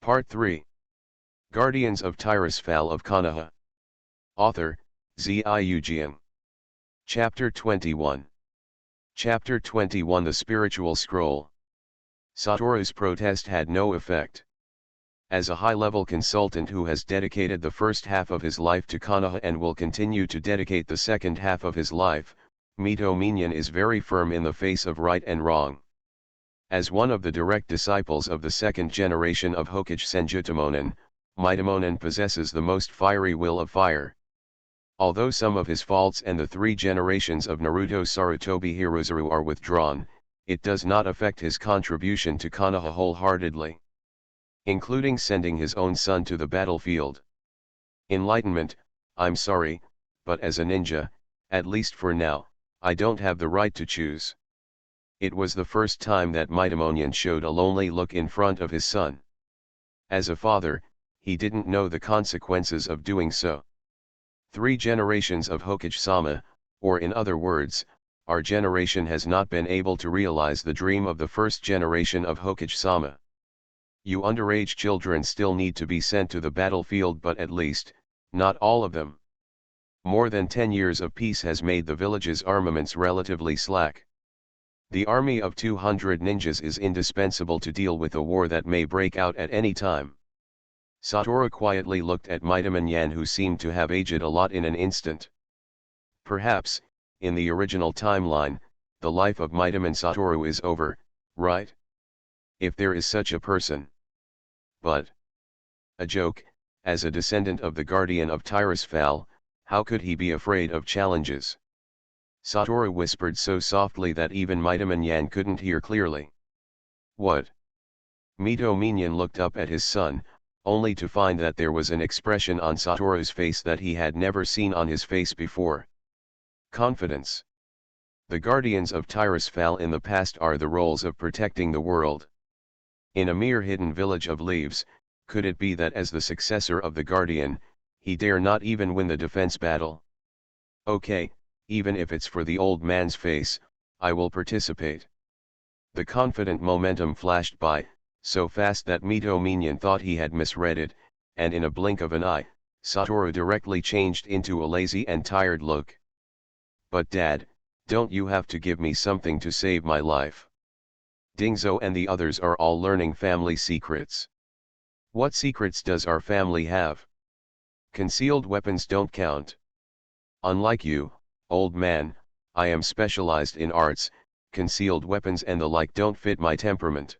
Part 3. Guardians of Tirisfal of Konoha. Author, Ziujian. Chapter 21. Chapter 21. The Spiritual Scroll. Satoru's protest had no effect. As a high-level consultant who has dedicated the first half of his life to Konoha and will continue to dedicate the second half of his life, Mito Minyan is very firm in the face of right and wrong. As one of the direct disciples of the second generation of Hokage Senjutamonin, Mitomonin possesses the most fiery will of fire. Although some of his faults and the three generations of Naruto Sarutobi Hirozuru are withdrawn, it does not affect his contribution to Konoha wholeheartedly, including sending his own son to the battlefield. Enlightenment, I'm sorry, but as a ninja, at least for now, I don't have the right to choose. It was the first time that Mitomonin showed a lonely look in front of his son. As a father, he didn't know the consequences of doing so. 3 generations of Hokage-sama, or in other words, our generation has not been able to realize the dream of the first generation of Hokage-sama. You underage children still need to be sent to the battlefield, but at least, not all of them. More than 10 years of peace has made the village's armaments relatively slack. The army of 200 ninjas is indispensable to deal with a war that may break out at any time. Satoru quietly looked at Mitominyan, who seemed to have aged a lot in an instant. Perhaps, in the original timeline, the life of Mitoman Satoru is over, right? If there is such a person. But a joke, as a descendant of the guardian of Tirisfal, how could he be afraid of challenges? Satoru whispered so softly that even Mitominyan couldn't hear clearly. What? Mito Minyan looked up at his son, only to find that there was an expression on Satoru's face that he had never seen on his face before. Confidence. The guardians of Tirisfal in the past are the roles of protecting the world. In a mere hidden village of leaves, could it be that as the successor of the guardian, he dare not even win the defense battle? Okay, even if it's for the old man's face, I will participate. The confident momentum flashed by, so fast that Mito Minyan thought he had misread it, and in a blink of an eye, Satoru directly changed into a lazy and tired look. But Dad, don't you have to give me something to save my life? Dingzo and the others are all learning family secrets. What secrets does our family have? Concealed weapons don't count. Unlike you, old man, I am specialized in arts, concealed weapons and the like don't fit my temperament.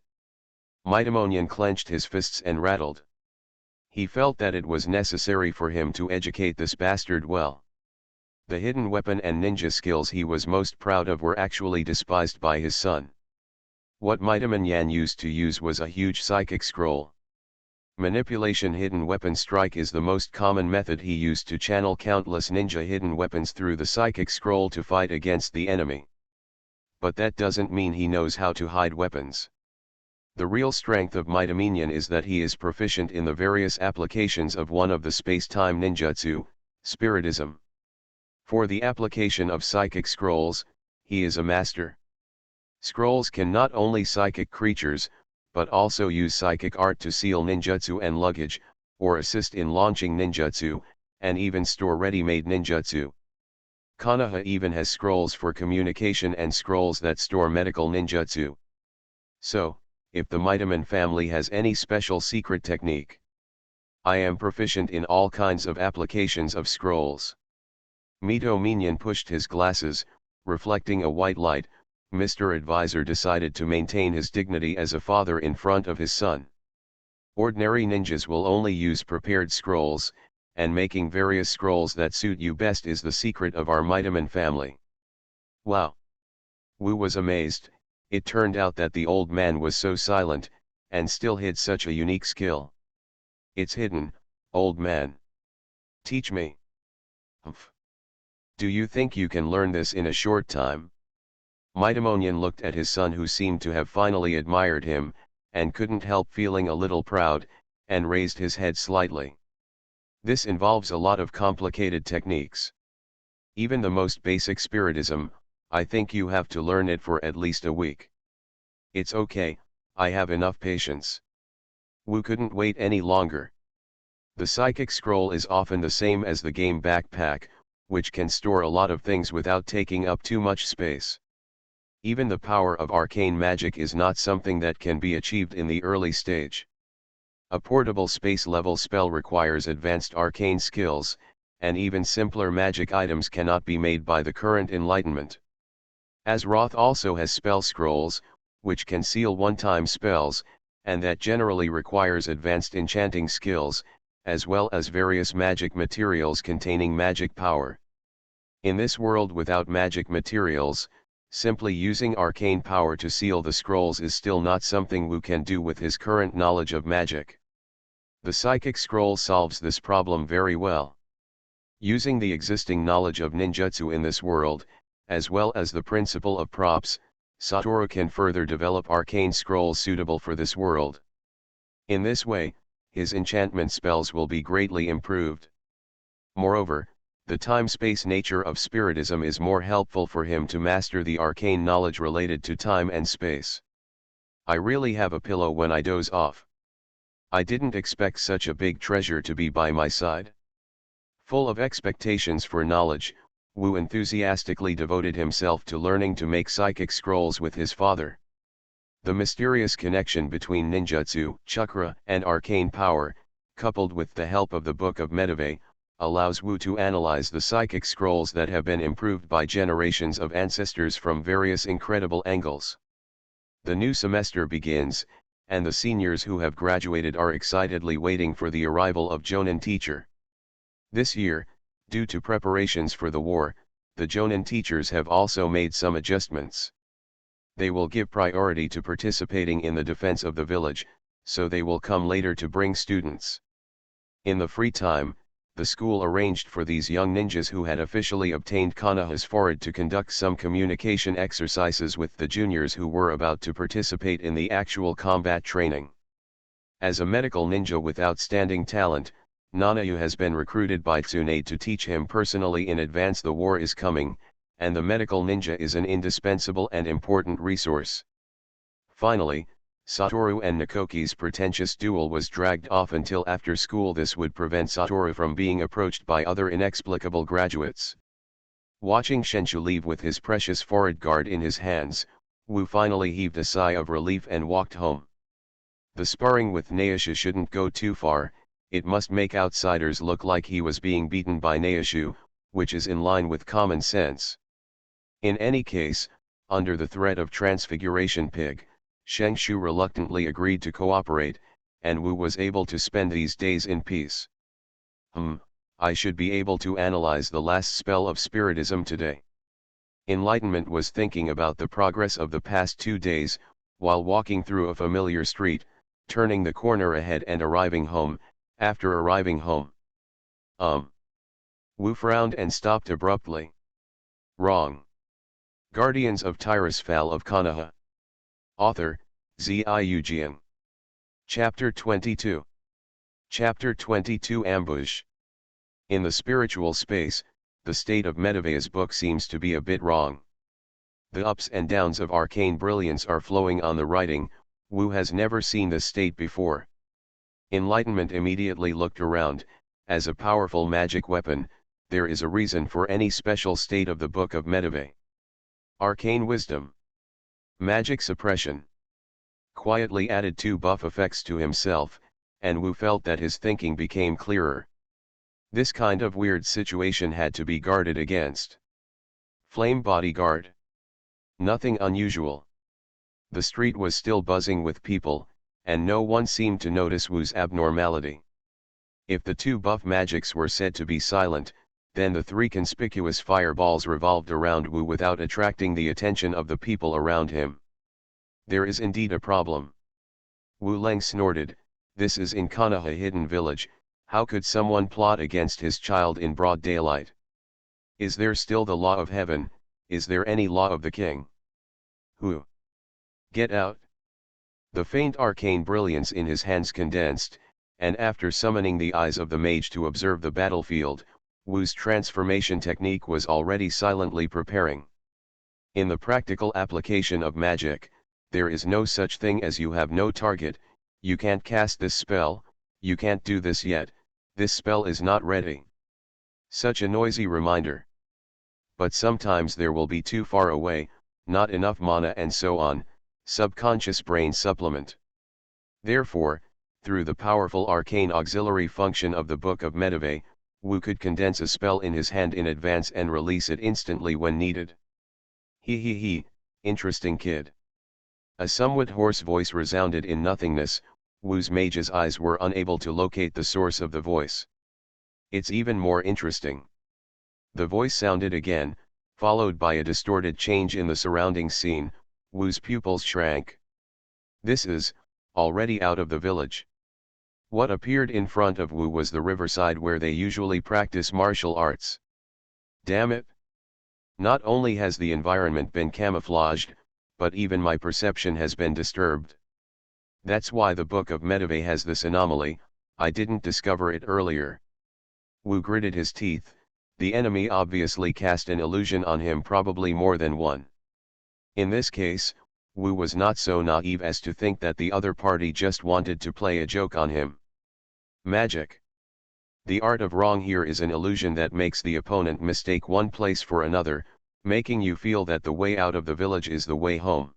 Mitominyan clenched his fists and rattled. He felt that it was necessary for him to educate this bastard well. The hidden weapon and ninja skills he was most proud of were actually despised by his son. What Mitominyan used to use was a huge psychic scroll. Manipulation hidden weapon strike is the most common method he used to channel countless ninja hidden weapons through the psychic scroll to fight against the enemy. But that doesn't mean he knows how to hide weapons. The real strength of Mitominyan is that he is proficient in the various applications of one of the space-time ninjutsu, spiritism. For the application of psychic scrolls, he is a master. Scrolls can not only psychic creatures, but also use psychic art to seal ninjutsu and luggage, or assist in launching ninjutsu, and even store ready-made ninjutsu. Konoha even has scrolls for communication and scrolls that store medical ninjutsu. So, if the Mitoman family has any special secret technique, I am proficient in all kinds of applications of scrolls. Mito Minyan pushed his glasses, reflecting a white light. Mr. Advisor decided to maintain his dignity as a father in front of his son. Ordinary ninjas will only use prepared scrolls, and making various scrolls that suit you best is the secret of our Mitoman family. Wow! Wu was amazed. It turned out that the old man was so silent, and still hid such a unique skill. It's hidden, old man. Teach me. Humph. Do you think you can learn this in a short time? Mitominyan looked at his son, who seemed to have finally admired him, and couldn't help feeling a little proud, and raised his head slightly. This involves a lot of complicated techniques. Even the most basic spiritism, I think you have to learn it for at least a week. It's okay, I have enough patience. Wu couldn't wait any longer. The psychic scroll is often the same as the game backpack, which can store a lot of things without taking up too much space. Even the power of arcane magic is not something that can be achieved in the early stage. A portable space-level spell requires advanced arcane skills, and even simpler magic items cannot be made by the current enlightenment. Azeroth also has spell scrolls, which can seal one-time spells, and that generally requires advanced enchanting skills, as well as various magic materials containing magic power. In this world without magic materials, simply using arcane power to seal the scrolls is still not something Wu can do with his current knowledge of magic. The psychic scroll solves this problem very well. Using the existing knowledge of ninjutsu in this world, as well as the principle of props, Satoru can further develop arcane scrolls suitable for this world. In this way, his enchantment spells will be greatly improved. Moreover, the time-space nature of spiritism is more helpful for him to master the arcane knowledge related to time and space. I really have a pillow when I doze off. I didn't expect such a big treasure to be by my side. Full of expectations for knowledge, Wu enthusiastically devoted himself to learning to make psychic scrolls with his father. The mysterious connection between ninjutsu, chakra, and arcane power, coupled with the help of the Book of Medivh, allows Wu to analyze the psychic scrolls that have been improved by generations of ancestors from various incredible angles. The new semester begins, and the seniors who have graduated are excitedly waiting for the arrival of Jonin teacher. This year, due to preparations for the war, the Jonin teachers have also made some adjustments. They will give priority to participating in the defense of the village, so they will come later to bring students. In the free time, the school arranged for these young ninjas who had officially obtained Konoha's forward to conduct some communication exercises with the juniors who were about to participate in the actual combat training. As a medical ninja with outstanding talent, Nanayu has been recruited by Tsunade to teach him personally in advance the war is coming, and the medical ninja is an indispensable and important resource. Finally, Satoru and Nakoki's pretentious duel was dragged off until after school. This would prevent Satoru from being approached by other inexplicable graduates. Watching Shenshu leave with his precious forward guard in his hands, Wu finally heaved a sigh of relief and walked home. The sparring with Naoshu shouldn't go too far. It must make outsiders look like he was being beaten by Naoshu, which is in line with common sense. In any case, under the threat of Transfiguration Pig, Shengshu reluctantly agreed to cooperate, and Wu was able to spend these days in peace. I should be able to analyze the last spell of spiritism today. Enlightenment was thinking about the progress of the past 2 days, while walking through a familiar street, turning the corner ahead and arriving home. After arriving home, Wu frowned and stopped abruptly. Wrong. Guardians of Tirisfal of Konoha. Author, Ziujian. Chapter 22. Chapter 22 Ambush. In the spiritual space, the state of Medivh's book seems to be a bit wrong. The ups and downs of arcane brilliance are flowing on the writing. Wu has never seen this state before. Enlightenment immediately looked around. As a powerful magic weapon, there is a reason for any special state of the Book of Medivh. Arcane wisdom. Magic suppression. Quietly added 2 buff effects to himself, and Wu felt that his thinking became clearer. This kind of weird situation had to be guarded against. Flame bodyguard. Nothing unusual. The street was still buzzing with people, and no one seemed to notice Wu's abnormality. If the 2 buff magics were said to be silent, then the 3 conspicuous fireballs revolved around Wu without attracting the attention of the people around him. There is indeed a problem. Wu Leng snorted, this is in Konoha Hidden Village, how could someone plot against his child in broad daylight? Is there still the law of heaven? Is there any law of the king? Who? Get out! The faint arcane brilliance in his hands condensed, and after summoning the eyes of the mage to observe the battlefield, Wu's transformation technique was already silently preparing. In the practical application of magic, there is no such thing as you have no target, You can't cast this spell, you can't do this yet, this spell is not ready. Such a noisy reminder. But sometimes there will be too far away, not enough mana and so on, subconscious brain supplement. Therefore, through the powerful arcane auxiliary function of the Book of Medivh, Wu could condense a spell in his hand in advance and release it instantly when needed. He, interesting kid. A somewhat hoarse voice resounded in nothingness. Wu's mage's eyes were unable to locate the source of the voice. It's even more interesting. The voice sounded again, followed by a distorted change in the surrounding scene. Wu's pupils shrank. This is, already out of the village. What appeared in front of Wu was the riverside where they usually practice martial arts. Damn it! Not only has the environment been camouflaged, but even my perception has been disturbed. That's why the Book of Medivh has this anomaly. I didn't discover it earlier. Wu gritted his teeth. The enemy obviously cast an illusion on him, probably more than one. In this case, Wu was not so naive as to think that the other party just wanted to play a joke on him. Magic. The art of wrong here is an illusion that makes the opponent mistake one place for another, making you feel that the way out of the village is the way home.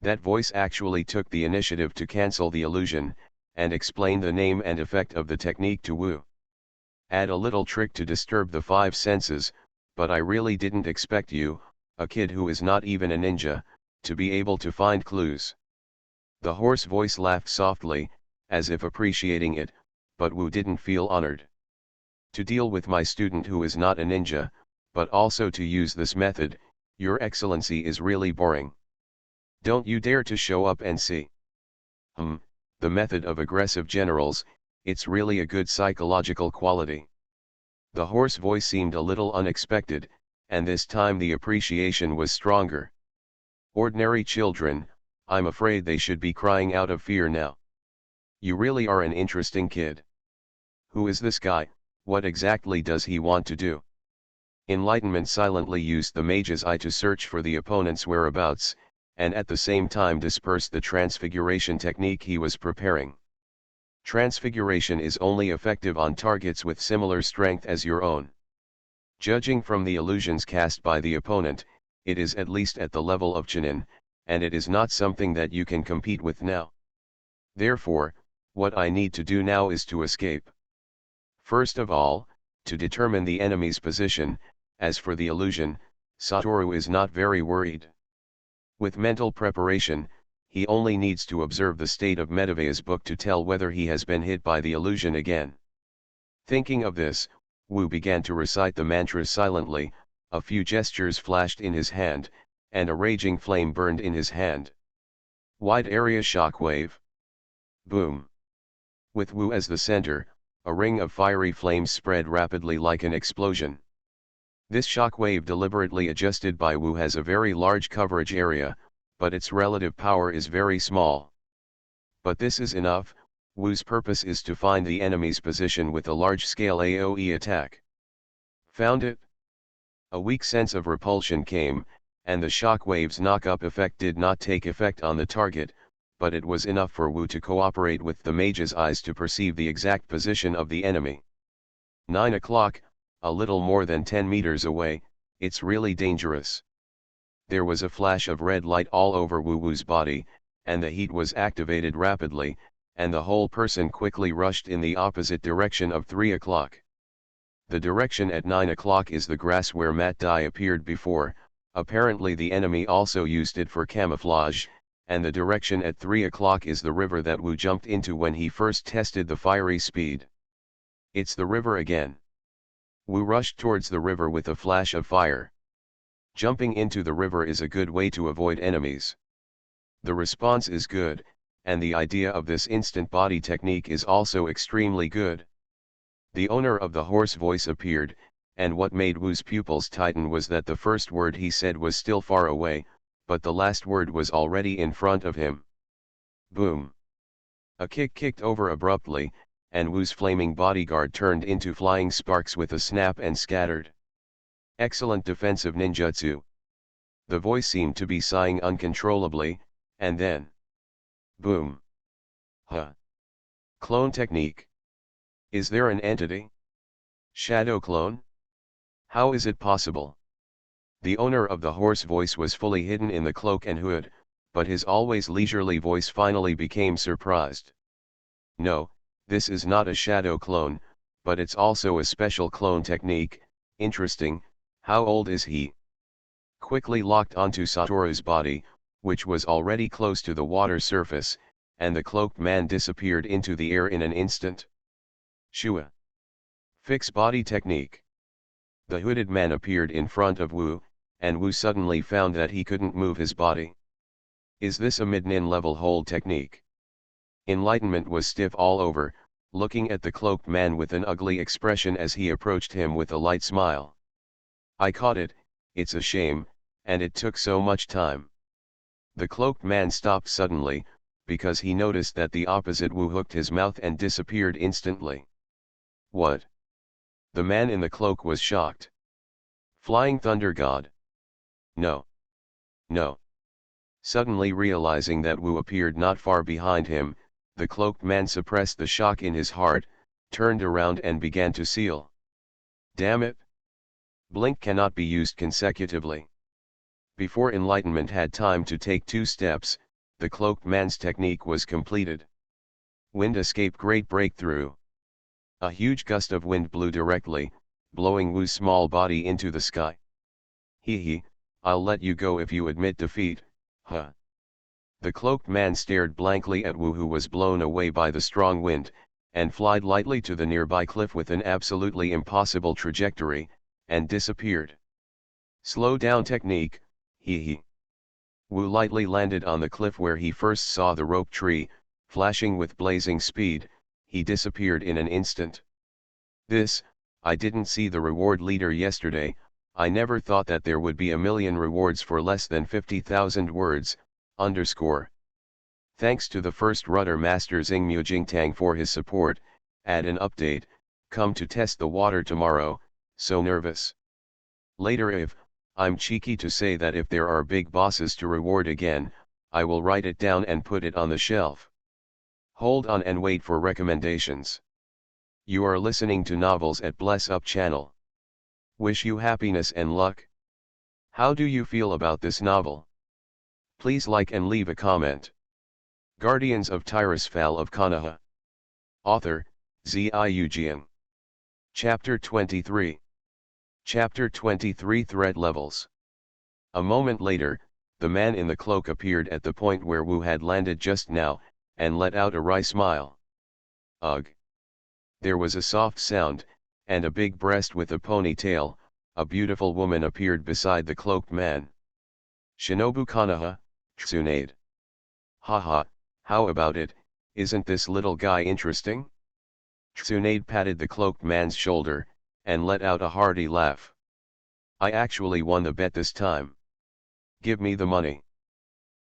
That voice actually took the initiative to cancel the illusion, and explain the name and effect of the technique to Wu. Add a little trick to disturb the five senses, but I really didn't expect you, a kid who is not even a ninja, to be able to find clues. The hoarse voice laughed softly, as if appreciating it, but Wu didn't feel honored. To deal with my student who is not a ninja, but also to use this method, Your Excellency, is really boring. Don't you dare to show up and see. The method of aggressive generals, it's really a good psychological quality. The hoarse voice seemed a little unexpected, and this time the appreciation was stronger. Ordinary children, I'm afraid they should be crying out of fear now. You really are an interesting kid. Who is this guy? What exactly does he want to do? Enlightenment silently used the mage's eye to search for the opponent's whereabouts, and at the same time dispersed the transfiguration technique he was preparing. Transfiguration is only effective on targets with similar strength as your own. Judging from the illusions cast by the opponent, it is at least at the level of Chunin, and it is not something that you can compete with now. Therefore, what I need to do now is to escape. First of all, to determine the enemy's position. As for the illusion, Satoru is not very worried. With mental preparation, he only needs to observe the state of Medivh's book to tell whether he has been hit by the illusion again. Thinking of this, Wu began to recite the mantra silently. A few gestures flashed in his hand, and a raging flame burned in his hand. Wide area shockwave. Boom. With Wu as the center, a ring of fiery flames spread rapidly like an explosion. This shockwave, deliberately adjusted by Wu, has a very large coverage area, but its relative power is very small. But this is enough. Wu's purpose is to find the enemy's position with a large-scale AoE attack. Found it? A weak sense of repulsion came, and the shockwave's knock-up effect did not take effect on the target, but it was enough for Wu to cooperate with the mage's eyes to perceive the exact position of the enemy. 9 o'clock, a little more than 10 meters away. It's really dangerous. There was a flash of red light all over Wu's body, and the heat was activated rapidly, and the whole person quickly rushed in the opposite direction of 3 o'clock. The direction at 9 o'clock is the grass where Matt Dai appeared before. Apparently the enemy also used it for camouflage, and the direction at 3 o'clock is the river that Wu jumped into when he first tested the fiery speed. It's the river again. Wu rushed towards the river with a flash of fire. Jumping into the river is a good way to avoid enemies. The response is good, and the idea of this instant body technique is also extremely good. The owner of the hoarse voice appeared, and what made Wu's pupils tighten was that the first word he said was still far away, but the last word was already in front of him. Boom! A kick kicked over abruptly, and Wu's flaming bodyguard turned into flying sparks with a snap and scattered. Excellent defensive ninjutsu. The voice seemed to be sighing uncontrollably, and then... boom! Huh. Clone technique. Is there an entity? Shadow clone? How is it possible? The owner of the hoarse voice was fully hidden in the cloak and hood, but his always leisurely voice finally became surprised. No, this is not a shadow clone, but it's also a special clone technique. Interesting. How old is he? Quickly locked onto Satoru's body, which was already close to the water surface, and the cloaked man disappeared into the air in an instant. Shua. Fix body technique. The hooded man appeared in front of Wu, and Wu suddenly found that he couldn't move his body. Is this a mid-nin level hold technique? Enlightenment was stiff all over, looking at the cloaked man with an ugly expression as he approached him with a light smile. I caught it, it's a shame, and it took so much time. The cloaked man stopped suddenly, because he noticed that the opposite Wu hooked his mouth and disappeared instantly. What? The man in the cloak was shocked. Flying Thunder God. No. No. Suddenly realizing that Wu appeared not far behind him, the cloaked man suppressed the shock in his heart, turned around and began to seal. Damn it! Blink cannot be used consecutively. Before enlightenment had time to take 2 steps, the cloaked man's technique was completed. Wind escape great breakthrough. A huge gust of wind blew directly, blowing Wu's small body into the sky. Hee, I'll let you go if you admit defeat, huh? The cloaked man stared blankly at Wu, who was blown away by the strong wind, and flied lightly to the nearby cliff with an absolutely impossible trajectory, and disappeared. Slow down technique, hee. Wu lightly landed on the cliff where he first saw the rope tree, flashing with blazing speed, he disappeared in an instant. I didn't see the reward leader yesterday, I never thought that there would be a million rewards for less than 50,000 words, Thanks to the first rudder master Xingmu Jingtang for his support, add an update, come to test the water tomorrow, so nervous. Later I'm cheeky to say that if there are big bosses to reward again, I will write it down and put it on the shelf. Hold on and wait for recommendations. You are listening to Novels at Bless Up channel. Wish you happiness and luck. How do you feel about this novel? Please like and leave a comment. Guardians of Tirisfal of Konoha. Author, Ziujian. Chapter 23. Chapter 23 Threat Levels. A moment later, the man in the cloak appeared at the point where Wu had landed just now, and let out a wry smile. Ugh. There was a soft sound, and a big breast with a ponytail, a beautiful woman appeared beside the cloaked man. Shinobu Konoha, Tsunade. Haha, how about it, isn't this little guy interesting? Tsunade patted the cloaked man's shoulder, and let out a hearty laugh. I actually won the bet this time. Give me the money.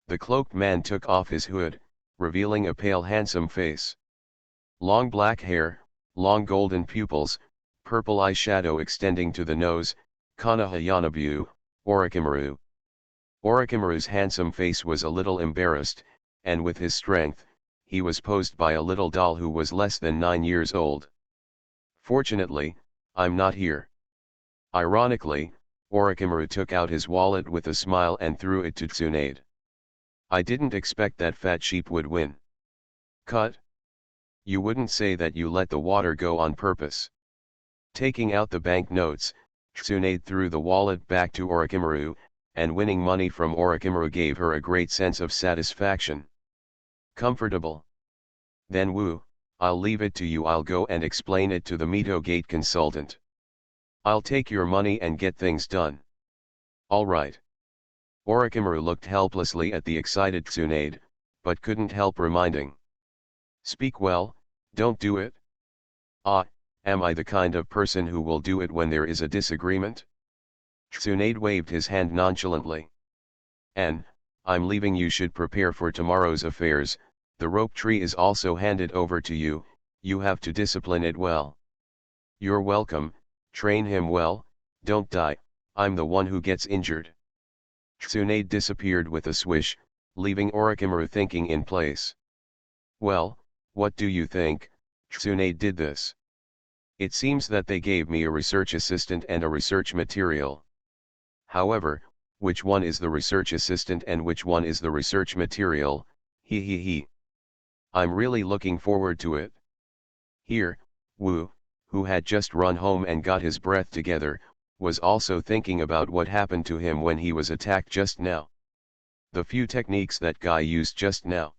The cloaked man took off his hood, revealing a pale handsome face. Long black hair, long golden pupils, purple eyeshadow extending to the nose, Konoha Yanabu, Orochimaru. Orochimaru's handsome face was a little embarrassed, and with his strength, he was posed by a little doll who was less than 9 years old. Fortunately, I'm not here. Ironically, Orochimaru took out his wallet with a smile and threw it to Tsunade. I didn't expect that fat sheep would win. Cut. You wouldn't say that you let the water go on purpose. Taking out the banknotes, Tsunade threw the wallet back to Orochimaru, and winning money from Orochimaru gave her a great sense of satisfaction. Comfortable. Then Wu, I'll leave it to you. I'll go and explain it to the Mito Gate consultant. I'll take your money and get things done. All right. Orochimaru looked helplessly at the excited Tsunade, but couldn't help reminding. Speak well, don't do it. Ah, am I the kind of person who will do it when there is a disagreement? Tsunade waved his hand nonchalantly. And, I'm leaving. You should prepare for tomorrow's affairs. The rope tree is also handed over to you, you have to discipline it well. You're welcome, train him well, don't die, I'm the one who gets injured. Tsunade disappeared with a swish, leaving Orochimaru thinking in place. Well, What do you think, Tsunade did this? It seems that they gave me a research assistant and a research material. However, which one is the research assistant and which one is the research material, he. I'm really looking forward to it. Here, Wu, who had just run home and got his breath together, was also thinking about what happened to him when he was attacked just now. The few techniques that guy used just now.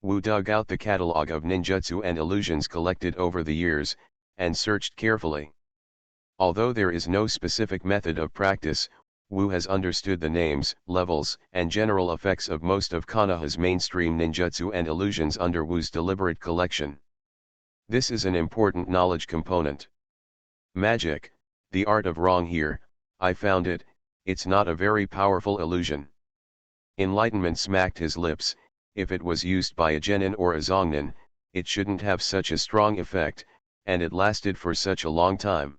Wu dug out the catalog of ninjutsu and illusions collected over the years, and searched carefully. Although there is no specific method of practice, Wu has understood the names, levels, and general effects of most of Konoha's mainstream ninjutsu and illusions under Wu's deliberate collection. This is an important knowledge component. Magic, the art of wrong here, I found it, it's not a very powerful illusion. Enlightenment smacked his lips. If it was used by a genin or a zongnin, it shouldn't have such a strong effect, and it lasted for such a long time.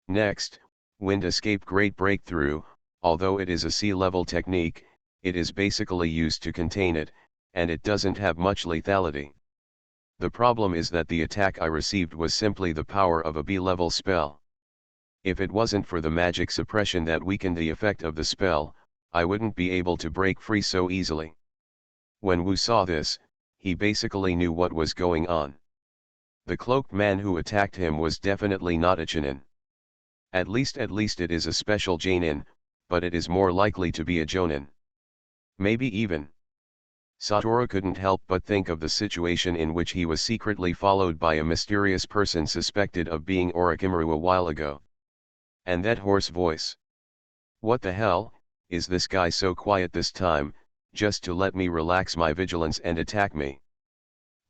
Next, Wind Escape Great Breakthrough, although it is a sea-level technique, it is basically used to contain it, and it doesn't have much lethality. The problem is that the attack I received was simply the power of a B-level spell. If it wasn't for the magic suppression that weakened the effect of the spell, I wouldn't be able to break free so easily. When Wu saw this, he basically knew what was going on. The cloaked man who attacked him was definitely not a Chunin. At least it is a special Jainin, but it is more likely to be a Jonin. Maybe even. Satoru couldn't help but think of the situation in which he was secretly followed by a mysterious person suspected of being Orochimaru a while ago. And that hoarse voice. What the hell, is this guy so quiet this time, just to let me relax my vigilance and attack me?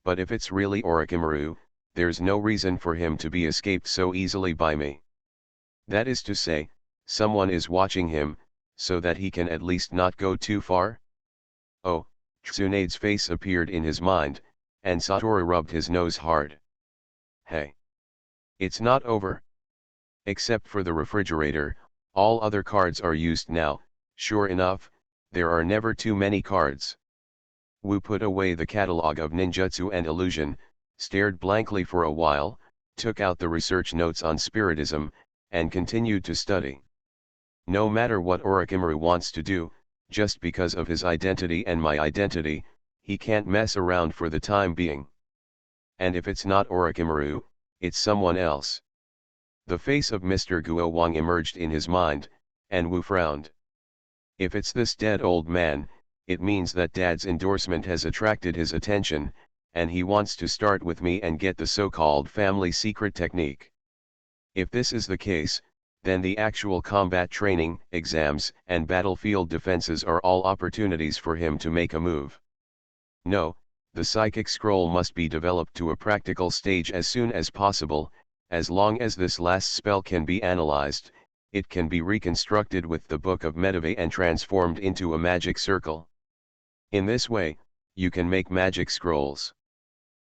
But if it's really Orochimaru, there's no reason for him to be escaped so easily by me. That is to say, someone is watching him, so that he can at least not go too far? Oh, Tsunade's face appeared in his mind, and Satoru rubbed his nose hard. Hey! It's not over. Except for the refrigerator, all other cards are used now. Sure enough, there are never too many cards. Wu put away the catalog of ninjutsu and illusion, stared blankly for a while, took out the research notes on spiritism, and continued to study. No matter what Orochimaru wants to do, just because of his identity and my identity, he can't mess around for the time being. And if it's not Orochimaru, it's someone else. The face of Mr. Guo Wang emerged in his mind, and Wu frowned. If it's this dead old man, it means that Dad's endorsement has attracted his attention, and he wants to start with me and get the so-called family secret technique. If this is the case, then the actual combat training, exams, and battlefield defenses are all opportunities for him to make a move. No, the psychic scroll must be developed to a practical stage as soon as possible. As long as this last spell can be analyzed, it can be reconstructed with the Book of Medivh and transformed into a magic circle. In this way, you can make magic scrolls.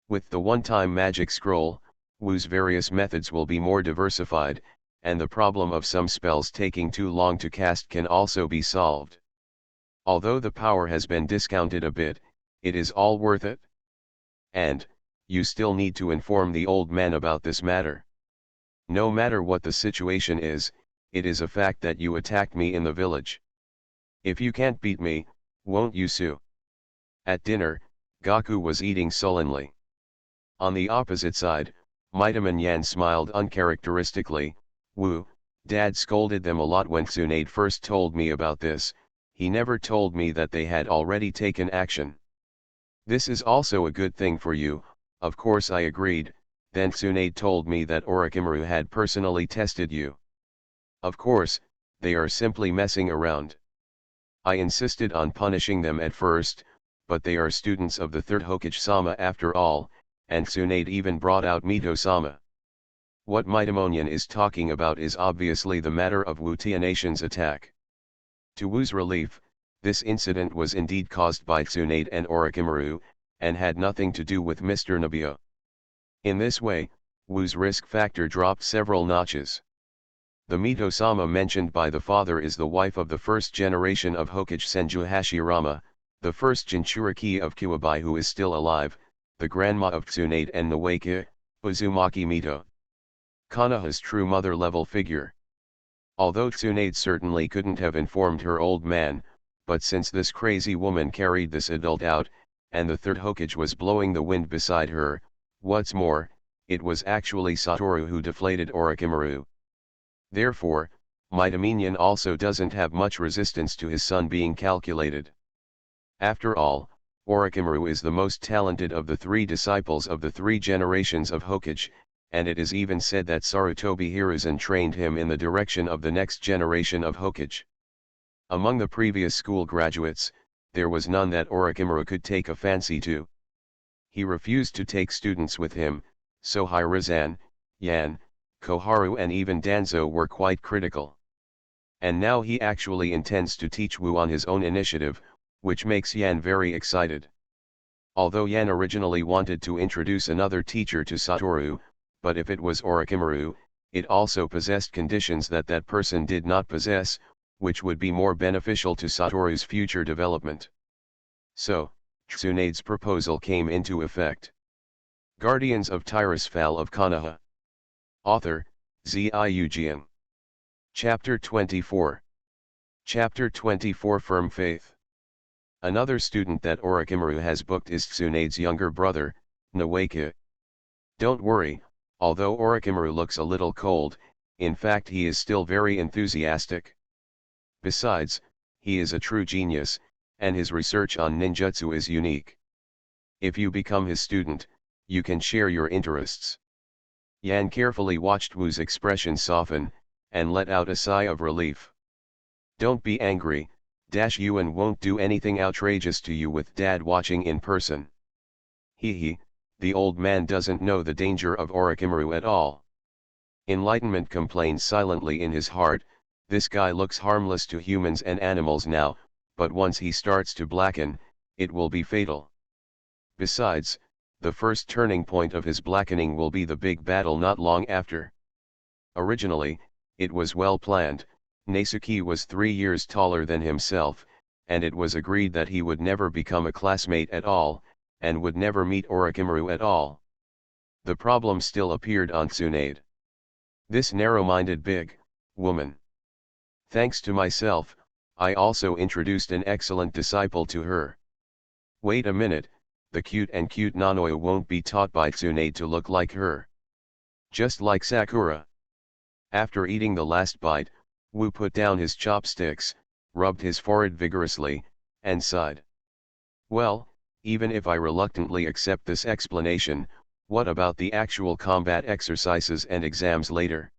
With the one-time magic scroll, Wu's various methods will be more diversified, and the problem of some spells taking too long to cast can also be solved. Although the power has been discounted a bit, it is all worth it. And, you still need to inform the old man about this matter. No matter what the situation is, it is a fact that you attacked me in the village. If you can't beat me, won't you sue? At dinner, Gaku was eating sullenly. On the opposite side, Mightyman Yan smiled uncharacteristically. Wu, Dad scolded them a lot when Tsunade first told me about this. He never told me that they had already taken action. This is also a good thing for you, of course I agreed. Then Tsunade told me that Orochimaru had personally tested you. Of course, they are simply messing around. I insisted on punishing them at first, but they are students of the third Hokage-sama after all, and Tsunade even brought out Mito-sama. What Mightyman is talking about is obviously the matter of Wu Tianation's attack. To Wu's relief, this incident was indeed caused by Tsunade and Orochimaru, and had nothing to do with Mr. Nobio. In this way, Wu's risk factor dropped several notches. The Mito-sama mentioned by the father is the wife of the first generation of Hokage Senju Hashirama, the first Jinchuriki of Kuwabai who is still alive, the grandma of Tsunade and Nawake, Uzumaki Mito. Konoha's true mother-level figure. Although Tsunade certainly couldn't have informed her old man, but since this crazy woman carried this adult out, and the third Hokage was blowing the wind beside her, what's more, it was actually Satoru who deflated Orochimaru. Therefore, Might Minion also doesn't have much resistance to his son being calculated. After all, Orochimaru is the most talented of the 3 disciples of the 3 generations of Hokage, and it is even said that Sarutobi Hiruzen trained him in the direction of the next generation of Hokage. Among the previous school graduates, there was none that Orochimaru could take a fancy to. He refused to take students with him, so Hiruzen, Yan, Koharu and even Danzo were quite critical. And now he actually intends to teach Wu on his own initiative, which makes Yan very excited. Although Yan originally wanted to introduce another teacher to Satoru, but if it was Orochimaru, it also possessed conditions that that person did not possess, which would be more beneficial to Satoru's future development. So, Tsunade's proposal came into effect. Guardians of Tirisfal of Konoha. Author, Ziujian. Chapter 24. Chapter 24 Firm Faith. Another student that Orochimaru has booked is Tsunade's younger brother, Nawake. Don't worry, although Orochimaru looks a little cold, in fact he is still very enthusiastic. Besides, he is a true genius, and his research on ninjutsu is unique. If you become his student, you can share your interests. Yan carefully watched Wu's expression soften, and let out a sigh of relief. Don't be angry, Yuan won't do anything outrageous to you with Dad watching in person. He, the old man doesn't know the danger of Orochimaru at all. Enlightenment complains silently in his heart, this guy looks harmless to humans and animals now, but once he starts to blacken, it will be fatal. Besides, the first turning point of his blackening will be the big battle not long after. Originally, it was well planned. Nesuke was 3 years taller than himself, and it was agreed that he would never become a classmate at all, and would never meet Orochimaru at all. The problem still appeared on Tsunade. This narrow-minded big woman. Thanks to myself, I also introduced an excellent disciple to her. Wait a minute, the cute Nanoya won't be taught by Tsunade to look like her. Just like Sakura. After eating the last bite, Wu put down his chopsticks, rubbed his forehead vigorously, and sighed. Well, even if I reluctantly accept this explanation, what about the actual combat exercises and exams later?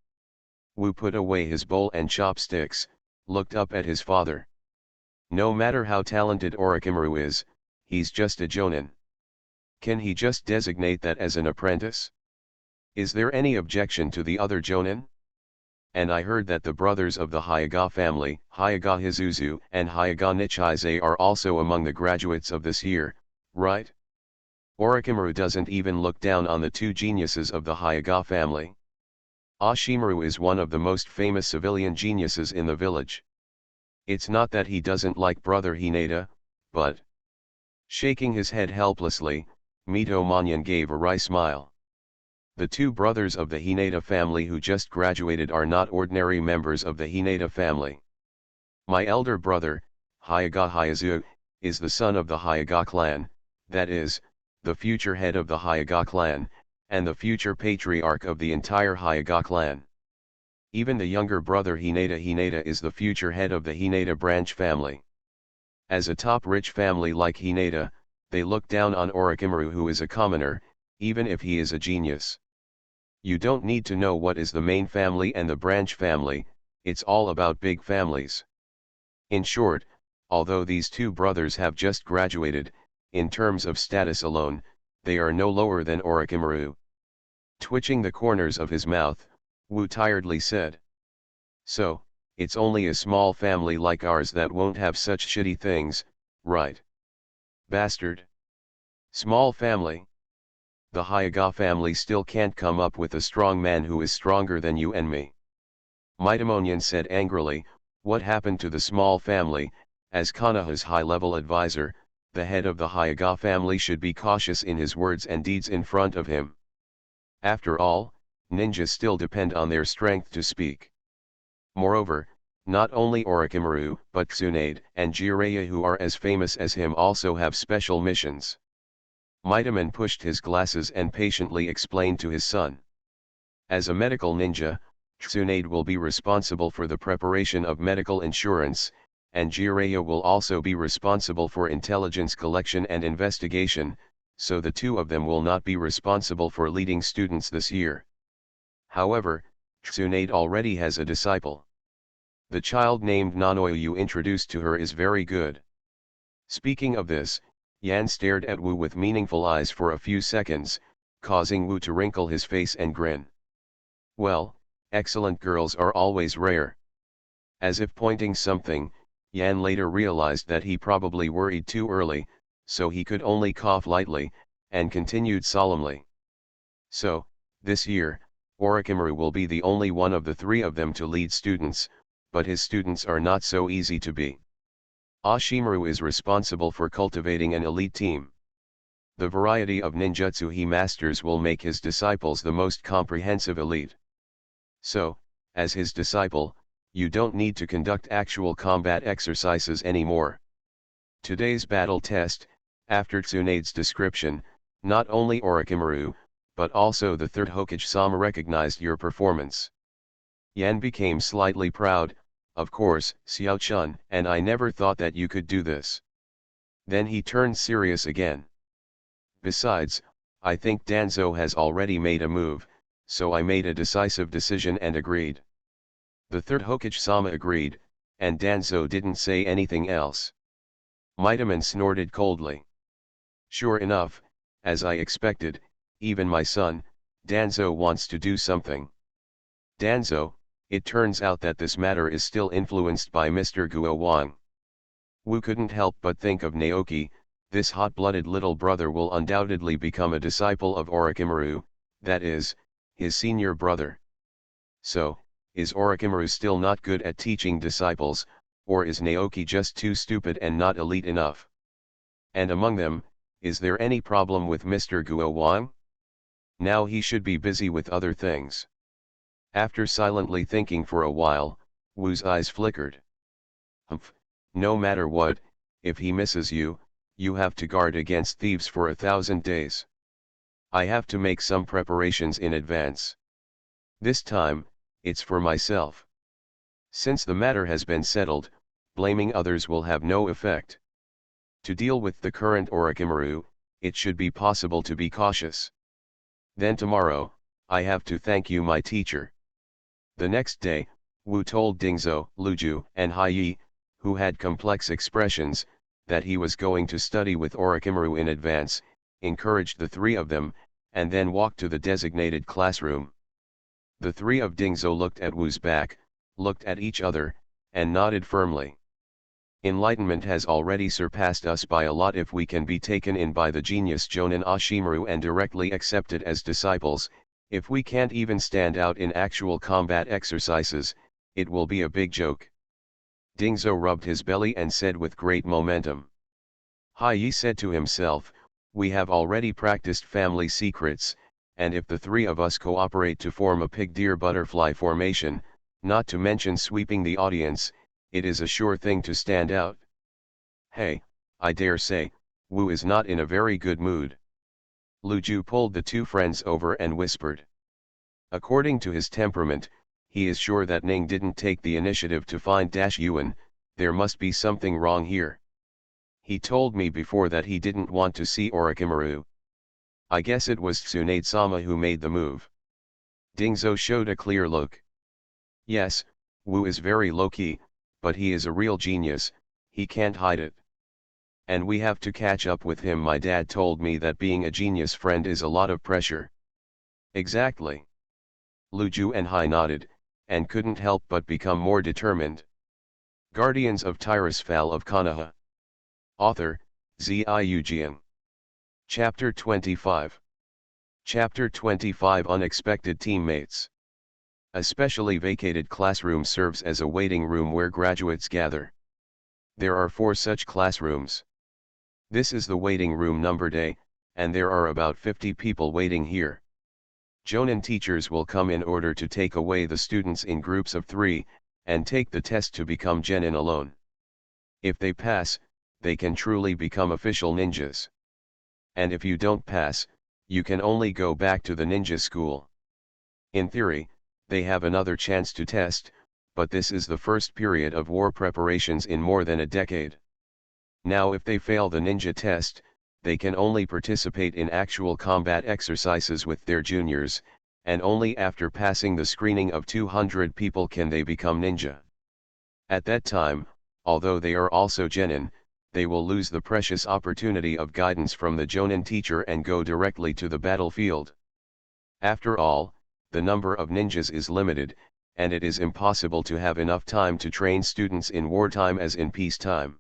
Wu put away his bowl and chopsticks, looked up at his father. No matter how talented Orochimaru is, he's just a jonin. Can he just designate that as an apprentice? Is there any objection to the other jonin? And I heard that the brothers of the Hyuga family, Hyuga Hizuzu and Hyuga Nichise are also among the graduates of this year, right? Orochimaru doesn't even look down on the 2 geniuses of the Hyuga family. Ashimaru is one of the most famous civilian geniuses in the village. It's not that he doesn't like brother Hinata, but... Shaking his head helplessly, Mito Manyan gave a wry smile. The 2 brothers of the Hinata family who just graduated are not ordinary members of the Hinata family. My elder brother, Hyuga Hyazu, is the son of the Hyuga clan, that is, the future head of the Hyuga clan, and the future patriarch of the entire Hyuga clan. Even the younger brother Hinata is the future head of the Hinata branch family. As a top rich family like Hinata, they look down on Orochimaru who is a commoner, even if he is a genius. You don't need to know what is the main family and the branch family, it's all about big families. In short, although these 2 brothers have just graduated, in terms of status alone, they are no lower than Orochimaru. Twitching the corners of his mouth, Wu tiredly said. So, it's only a small family like ours that won't have such shitty things, right? Bastard. Small family. The Hyuga family still can't come up with a strong man who is stronger than you and me. Mitamonian said angrily, what happened to the small family? As Konoha's high-level advisor, the head of the Hyuga family should be cautious in his words and deeds in front of him. After all, ninjas still depend on their strength to speak. Moreover, not only Orochimaru but Tsunade and Jiraiya, who are as famous as him, also have special missions. Mightyman pushed his glasses and patiently explained to his son. As a medical ninja, Tsunade will be responsible for the preparation of medical insurance, and Jiraiya will also be responsible for intelligence collection and investigation, so the two of them will not be responsible for leading students this year. However, Tsunade already has a disciple. The child named Nanoyu you introduced to her is very good. Speaking of this, Yan stared at Wu with meaningful eyes for a few seconds, causing Wu to wrinkle his face and grin. Well, excellent girls are always rare. As if pointing something, Yan later realized that he probably worried too early, so he could only cough lightly, and continued solemnly. So, this year, Orochimaru will be the only one of the three of them to lead students, but his students are not so easy to be. Ashimaru is responsible for cultivating an elite team. The variety of ninjutsu he masters will make his disciples the most comprehensive elite. So, as his disciple, you don't need to conduct actual combat exercises anymore. Today's battle test, after Tsunade's description, not only Orochimaru, but also the third Hokage-sama recognized your performance. Yan became slightly proud. Of course, Xiao-chun, and I never thought that you could do this. Then he turned serious again. Besides, I think Danzo has already made a move, so I made a decisive decision and agreed. The third Hokage-sama agreed, and Danzo didn't say anything else. Mightyman snorted coldly. Sure enough, as I expected, even my son, Danzo wants to do something. Danzo, it turns out that this matter is still influenced by Mr. Guo Wang. Wu couldn't help but think of Naoki. This hot-blooded little brother will undoubtedly become a disciple of Orochimaru, that is, his senior brother. So, is Orochimaru still not good at teaching disciples, or is Naoki just too stupid and not elite enough? And among them, is there any problem with Mr. Guo Wang? Now he should be busy with other things. After silently thinking for a while, Wu's eyes flickered. Humph, no matter what, if he misses you, you have to guard against thieves for 1,000 days. I have to make some preparations in advance. This time, it's for myself. Since the matter has been settled, blaming others will have no effect. To deal with the current Orochimaru, it should be possible to be cautious. Then tomorrow, I have to thank you, my teacher. The next day, Wu told Dingzhou, Luju, and Haiyi, who had complex expressions, that he was going to study with Orochimaru in advance, encouraged the three of them, and then walked to the designated classroom. The three of Dingzhou looked at Wu's back, looked at each other, and nodded firmly. Enlightenment has already surpassed us by a lot. If we can be taken in by the genius Jonin Ashimaru and directly accepted as disciples, if we can't even stand out in actual combat exercises, it will be a big joke. Dingzhou rubbed his belly and said with great momentum. Haiyi said to himself, we have already practiced family secrets, and if the three of us cooperate to form a pig-deer-butterfly formation, not to mention sweeping the audience, it is a sure thing to stand out. Hey, I dare say, Wu is not in a very good mood. Luju pulled the two friends over and whispered. According to his temperament, he is sure that Ning didn't take the initiative to find Yuan. There must be something wrong here. He told me before that he didn't want to see Orochimaru. I guess it was Tsunade-sama who made the move. Dingzhou showed a clear look. Yes, Wu is very low-key, but he is a real genius, he can't hide it. And we have to catch up with him. My dad told me that being a genius friend is a lot of pressure. Exactly. Luju and Hai nodded, and couldn't help but become more determined. Guardians of Tirisfal of Konoha. Author, Ziyu. Chapter 25. Chapter 25 Unexpected Teammates. A specially vacated classroom serves as a waiting room where graduates gather. There are 4 such classrooms. This is the waiting room numbered A, and there are about 50 people waiting here. Jonin teachers will come in order to take away the students in groups of 3, and take the test to become genin alone. If they pass, they can truly become official ninjas. And if you don't pass, you can only go back to the ninja school. In theory, they have another chance to test, but this is the first period of war preparations in more than a decade. Now if they fail the ninja test, they can only participate in actual combat exercises with their juniors, and only after passing the screening of 200 people can they become ninja. At that time, although they are also genin, they will lose the precious opportunity of guidance from the jonin teacher and go directly to the battlefield. After all, the number of ninjas is limited, and it is impossible to have enough time to train students in wartime as in peacetime.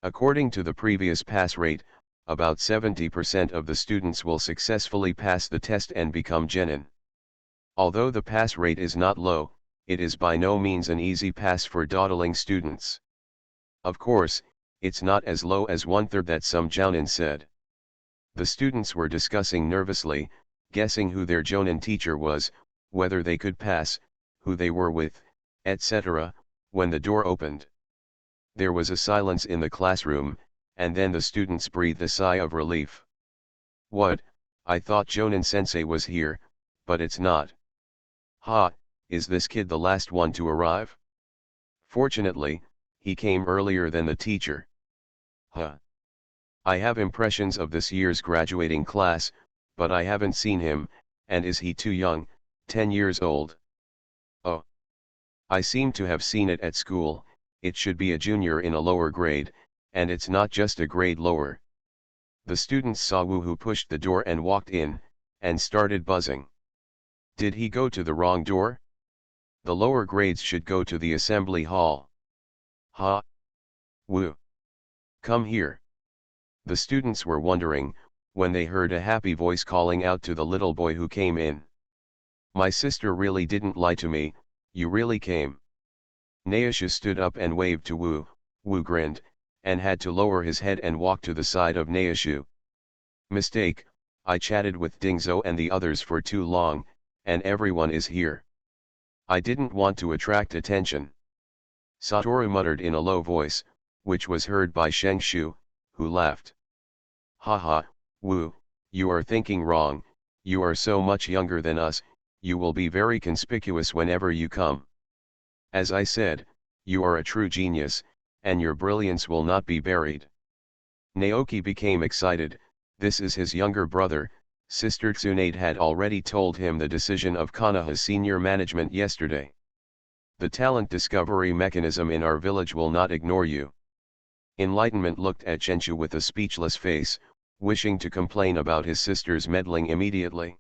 According to the previous pass rate, about 70% of the students will successfully pass the test and become genin. Although the pass rate is not low, it is by no means an easy pass for dawdling students. Of course, it's not as low as 1/3 that some jounin said. The students were discussing nervously, guessing who their jonin teacher was, whether they could pass, who they were with, etc., when the door opened. There was a silence in the classroom, and then the students breathed a sigh of relief. What, I thought Jonin sensei was here, but it's not. Ha, is this kid the last one to arrive? Fortunately, he came earlier than the teacher. Huh. I have impressions of this year's graduating class, but I haven't seen him, and is he too young, 10 years old? Oh. I seem to have seen it at school, it should be a junior in a lower grade, and it's not just a grade lower. The students saw Wu, who pushed the door and walked in, and started buzzing. Did he go to the wrong door? The lower grades should go to the assembly hall. Ha! Wu! Come here. The students were wondering, when they heard a happy voice calling out to the little boy who came in. My sister really didn't lie to me, you really came. Naisha stood up and waved to Wu. Wu grinned, and had to lower his head and walk to the side of Naishu. Mistake, I chatted with Dingzo and the others for too long, and everyone is here. I didn't want to attract attention. Satoru muttered in a low voice, which was heard by Shengshu, who laughed. Haha, Wu, you are thinking wrong, you are so much younger than us, you will be very conspicuous whenever you come. As I said, you are a true genius, and your brilliance will not be buried. Naoki became excited, this is his younger brother. Sister Tsunade had already told him the decision of Konoha's senior management yesterday. The talent discovery mechanism in our village will not ignore you. Enlightenment looked at Shenshu with a speechless face, wishing to complain about his sister's meddling immediately.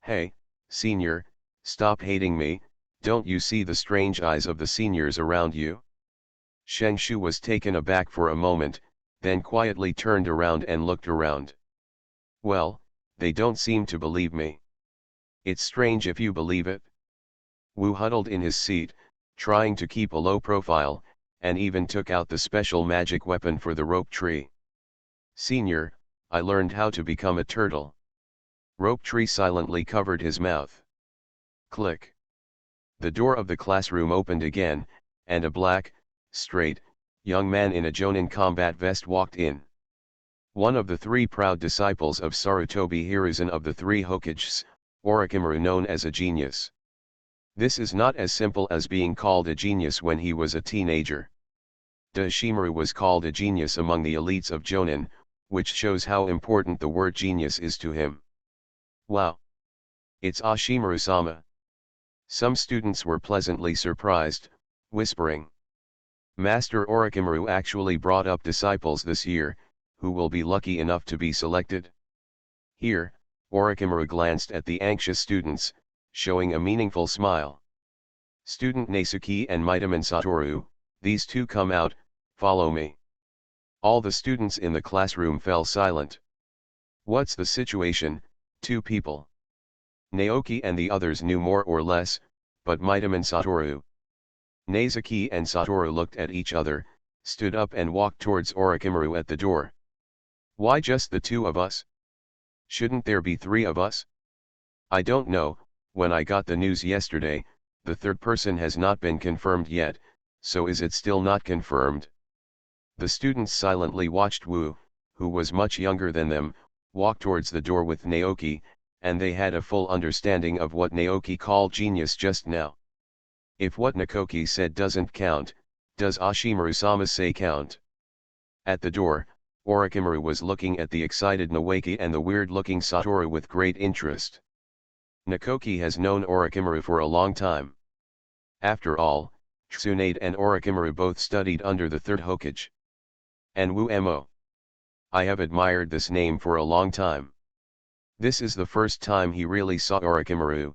Hey, senior, stop hating me, don't you see the strange eyes of the seniors around you? Shengshu was taken aback for a moment, then quietly turned around and looked around. Well, they don't seem to believe me. It's strange if you believe it. Wu huddled in his seat, trying to keep a low profile, and even took out the special magic weapon for the rope tree. Senior, I learned how to become a turtle. Rope tree silently covered his mouth. Click. The door of the classroom opened again, and a black, straight, young man in a jonin combat vest walked in. One of the 3 proud disciples of Sarutobi Hiruzen of the 3 Hokages, Orochimaru, known as a genius. This is not as simple as being called a genius when he was a teenager. Ashimaru was called a genius among the elites of jonin, which shows how important the word genius is to him. Wow! It's Ashimaru-sama. Some students were pleasantly surprised, whispering. Master Orochimaru actually brought up disciples this year, who will be lucky enough to be selected. Here, Orochimaru glanced at the anxious students, showing a meaningful smile. Student Nesuke and Mitaman Satoru, these 2 come out, follow me. All the students in the classroom fell silent. What's the situation, 2 people? Naoki and the others knew more or less, but Mitaman Satoru. Nezuki and Satoru looked at each other, stood up and walked towards Orochimaru at the door. Why just the two of us? Shouldn't there be three of us? I don't know, when I got the news yesterday, the third person has not been confirmed yet, so is it still not confirmed? The students silently watched Wu, who was much younger than them, walk towards the door with Naoki, and they had a full understanding of what Naoki called genius just now. If what Nakoki said doesn't count, does Ashimaru-sama say count? At the door, Orochimaru was looking at the excited Naoki and the weird-looking Satoru with great interest. Nakoki has known Orochimaru for a long time. After all, Tsunade and Orochimaru both studied under the third Hokage. And Wu Mo. I have admired this name for a long time. This is the first time he really saw Orochimaru.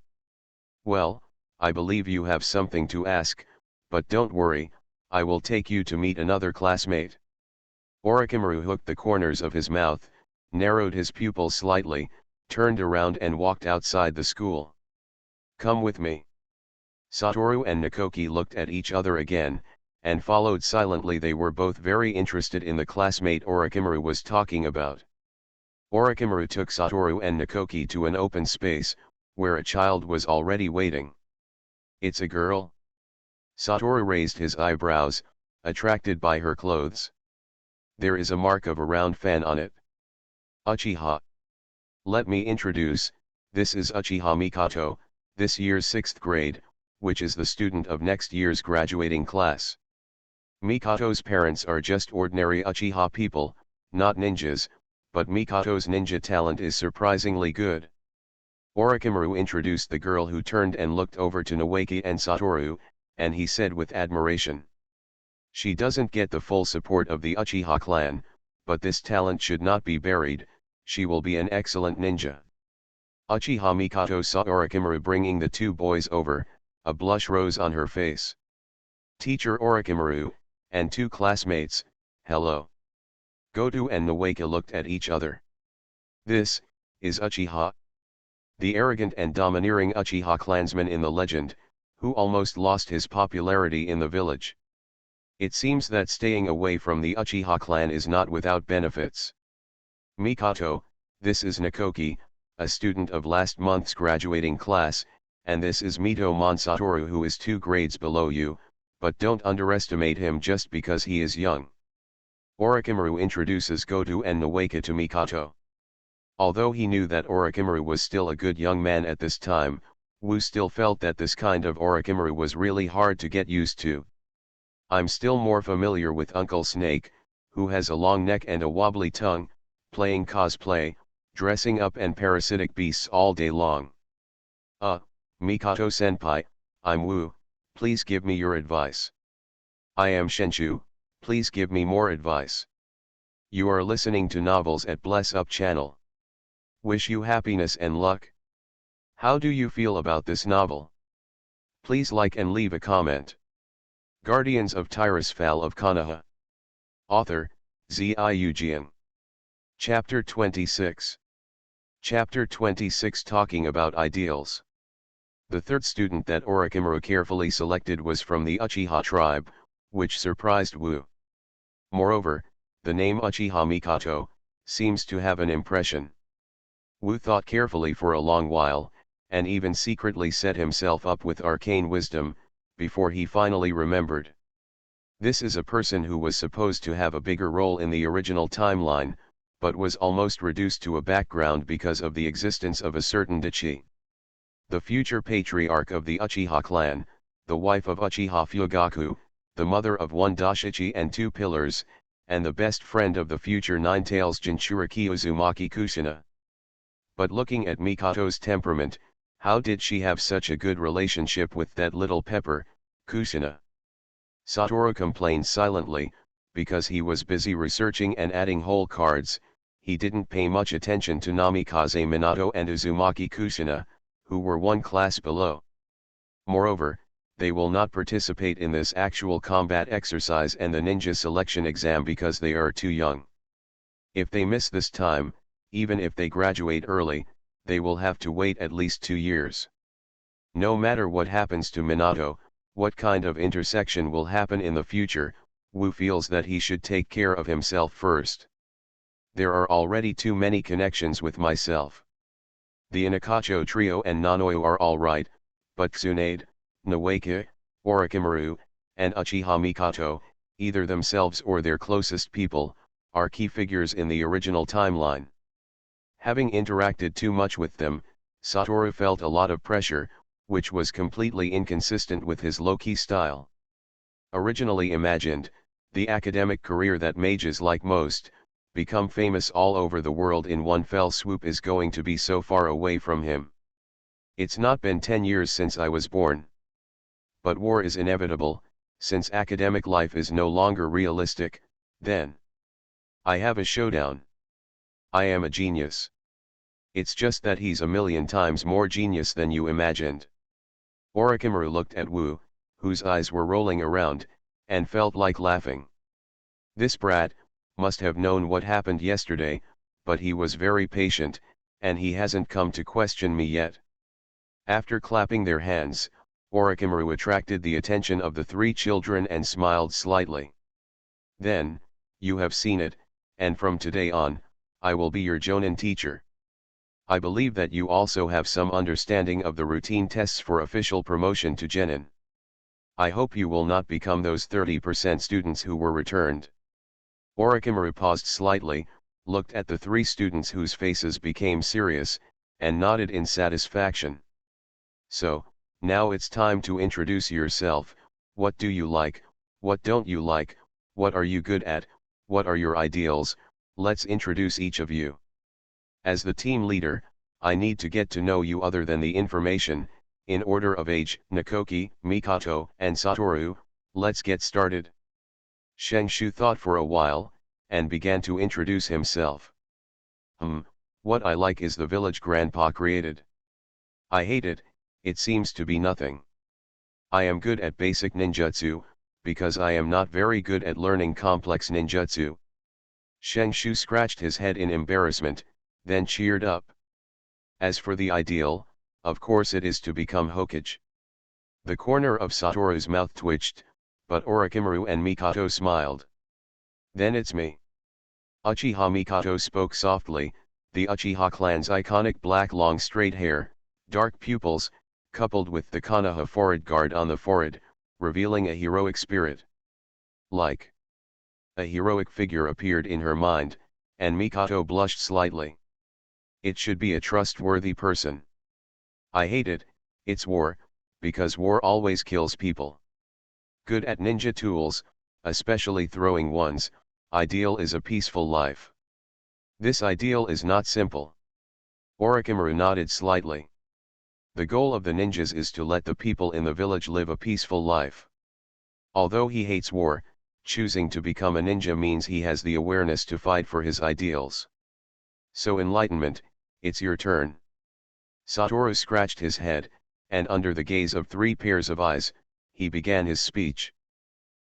Well, I believe you have something to ask, but don't worry, I will take you to meet another classmate. Orochimaru hooked the corners of his mouth, narrowed his pupils slightly, turned around and walked outside the school. Come with me. Satoru and Nakoki looked at each other again, and followed silently. They were both very interested in the classmate Orochimaru was talking about. Orochimaru took Satoru and Nakoki to an open space, where a child was already waiting. It's a girl? Satoru raised his eyebrows, attracted by her clothes. There is a mark of a round fan on it. Uchiha. Let me introduce, this is Uchiha Mikoto, this year's 6th grade, which is the student of next year's graduating class. Mikoto's parents are just ordinary Uchiha people, not ninjas, but Mikoto's ninja talent is surprisingly good. Orochimaru introduced the girl, who turned and looked over to Naoki and Satoru, and he said with admiration. She doesn't get the full support of the Uchiha clan, but this talent should not be buried, she will be an excellent ninja. Uchiha Mikoto saw Orochimaru bringing the two boys over, a blush rose on her face. Teacher Orochimaru, and two classmates, hello. Goto and Naoki looked at each other. This is Uchiha. The arrogant and domineering Uchiha clansman in the legend, who almost lost his popularity in the village. It seems that staying away from the Uchiha clan is not without benefits. Mikoto, this is Nakoki, a student of last month's graduating class, and this is Mitomon Satoru, who is 2 grades below you, but don't underestimate him just because he is young. Orochimaru introduces Goto and Naoki to Mikoto. Although he knew that Orochimaru was still a good young man at this time, Wu still felt that this kind of Orochimaru was really hard to get used to. I'm still more familiar with Uncle Snake, who has a long neck and a wobbly tongue, playing cosplay, dressing up and parasitic beasts all day long. Mikoto-senpai, I'm Wu, please give me your advice. I am Shenshu, please give me more advice. You are listening to Novels at Bless Up channel. Wish you happiness and luck. How do you feel about this novel? Please like and leave a comment. Guardians of Tirisfal of Konoha. Author, Ziujian. Chapter 26. Chapter 26, talking about ideals. The third student that Orochimaru carefully selected was from the Uchiha tribe, which surprised Wu. Moreover, the name Uchiha Mikoto seems to have an impression. Wu thought carefully for a long while, and even secretly set himself up with arcane wisdom, before he finally remembered. This is a person who was supposed to have a bigger role in the original timeline, but was almost reduced to a background because of the existence of a certain Dachi. The future patriarch of the Uchiha clan, the wife of Uchiha Fugaku, the mother of one Dashichi and 2 pillars, and the best friend of the future Nine-Tails Jinchuriki Uzumaki Kushina. But looking at Mikoto's temperament, how did she have such a good relationship with that little pepper, Kushina? Satoru complained silently, because he was busy researching and adding whole cards. He didn't pay much attention to Namikaze Minato and Uzumaki Kushina, who were 1 class below. Moreover, they will not participate in this actual combat exercise and the ninja selection exam because they are too young. If they miss this time, even if they graduate early, they will have to wait at least 2 years. No matter what happens to Minato, what kind of intersection will happen in the future, Wu feels that he should take care of himself first. There are already too many connections with myself. The Inakacho trio and Nanoyu are alright, but Tsunade, Nawake, Orochimaru, and Uchiha Mikoto, either themselves or their closest people, are key figures in the original timeline. Having interacted too much with them, Satoru felt a lot of pressure, which was completely inconsistent with his low-key style. Originally imagined, the academic career that mages like most, become famous all over the world in one fell swoop is going to be so far away from him. It's not been 10 years since I was born. But war is inevitable, since academic life is no longer realistic, then I have a showdown. I am a genius. It's just that he's a million times more genius than you imagined. Orochimaru looked at Wu, whose eyes were rolling around, and felt like laughing. This brat must have known what happened yesterday, but he was very patient, and he hasn't come to question me yet. After clapping their hands, Orochimaru attracted the attention of the three children and smiled slightly. Then, you have seen it, and from today on, I will be your Jonin teacher. I believe that you also have some understanding of the routine tests for official promotion to Genin. I hope you will not become those 30% students who were returned. Orochimaru paused slightly, looked at the three students whose faces became serious, and nodded in satisfaction. So, now it's time to introduce yourself. What do you like, what don't you like, what are you good at, what are your ideals? Let's introduce each of you. As the team leader, I need to get to know you other than the information, in order of age, Nakoki, Mikoto, and Satoru. Let's get started. Shengshu thought for a while, and began to introduce himself. What I like is the village Grandpa created. I hate it, it seems to be nothing. I am good at basic ninjutsu, because I am not very good at learning complex ninjutsu. Shengshu scratched his head in embarrassment, then cheered up. As for the ideal, of course it is to become Hokage. The corner of Satoru's mouth twitched, but Orochimaru and Mikoto smiled. Then it's me. Uchiha Mikoto spoke softly. The Uchiha clan's iconic black long straight hair, dark pupils, coupled with the Konoha forehead guard on the forehead, revealing a heroic spirit. Like a heroic figure appeared in her mind, and Mikoto blushed slightly. It should be a trustworthy person. I hate it, it's war, because war always kills people. Good at ninja tools, especially throwing ones, ideal is a peaceful life. This ideal is not simple. Orochimaru nodded slightly. The goal of the ninjas is to let the people in the village live a peaceful life. Although he hates war, choosing to become a ninja means he has the awareness to fight for his ideals. So enlightenment, it's your turn. Satoru scratched his head, and under the gaze of three pairs of eyes, he began his speech.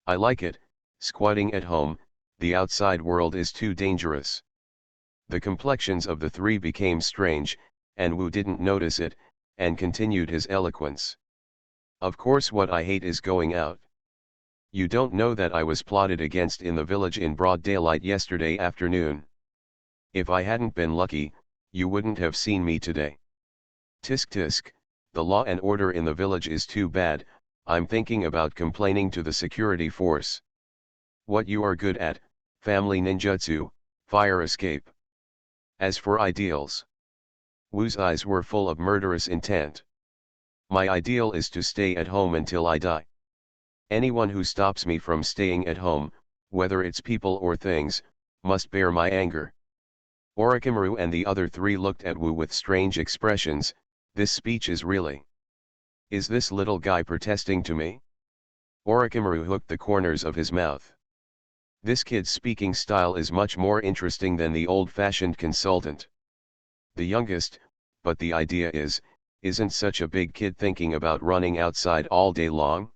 I like it, squatting at home, the outside world is too dangerous. The complexions of the three became strange, and Wu didn't notice it, and continued his eloquence. Of course what I hate is going out. You don't know that I was plotted against in the village in broad daylight yesterday afternoon. If I hadn't been lucky, you wouldn't have seen me today. Tisk tisk, the law and order in the village is too bad, I'm thinking about complaining to the security force. What you are good at, family ninjutsu, fire escape. As for ideals. Wu's eyes were full of murderous intent. My ideal is to stay at home until I die. Anyone who stops me from staying at home, whether it's people or things, must bear my anger. Orochimaru and the other three looked at Wu with strange expressions. This speech is really. Is this little guy protesting to me? Orochimaru hooked the corners of his mouth. This kid's speaking style is much more interesting than the old-fashioned consultant. The youngest, but the idea isn't such a big kid thinking about running outside all day long?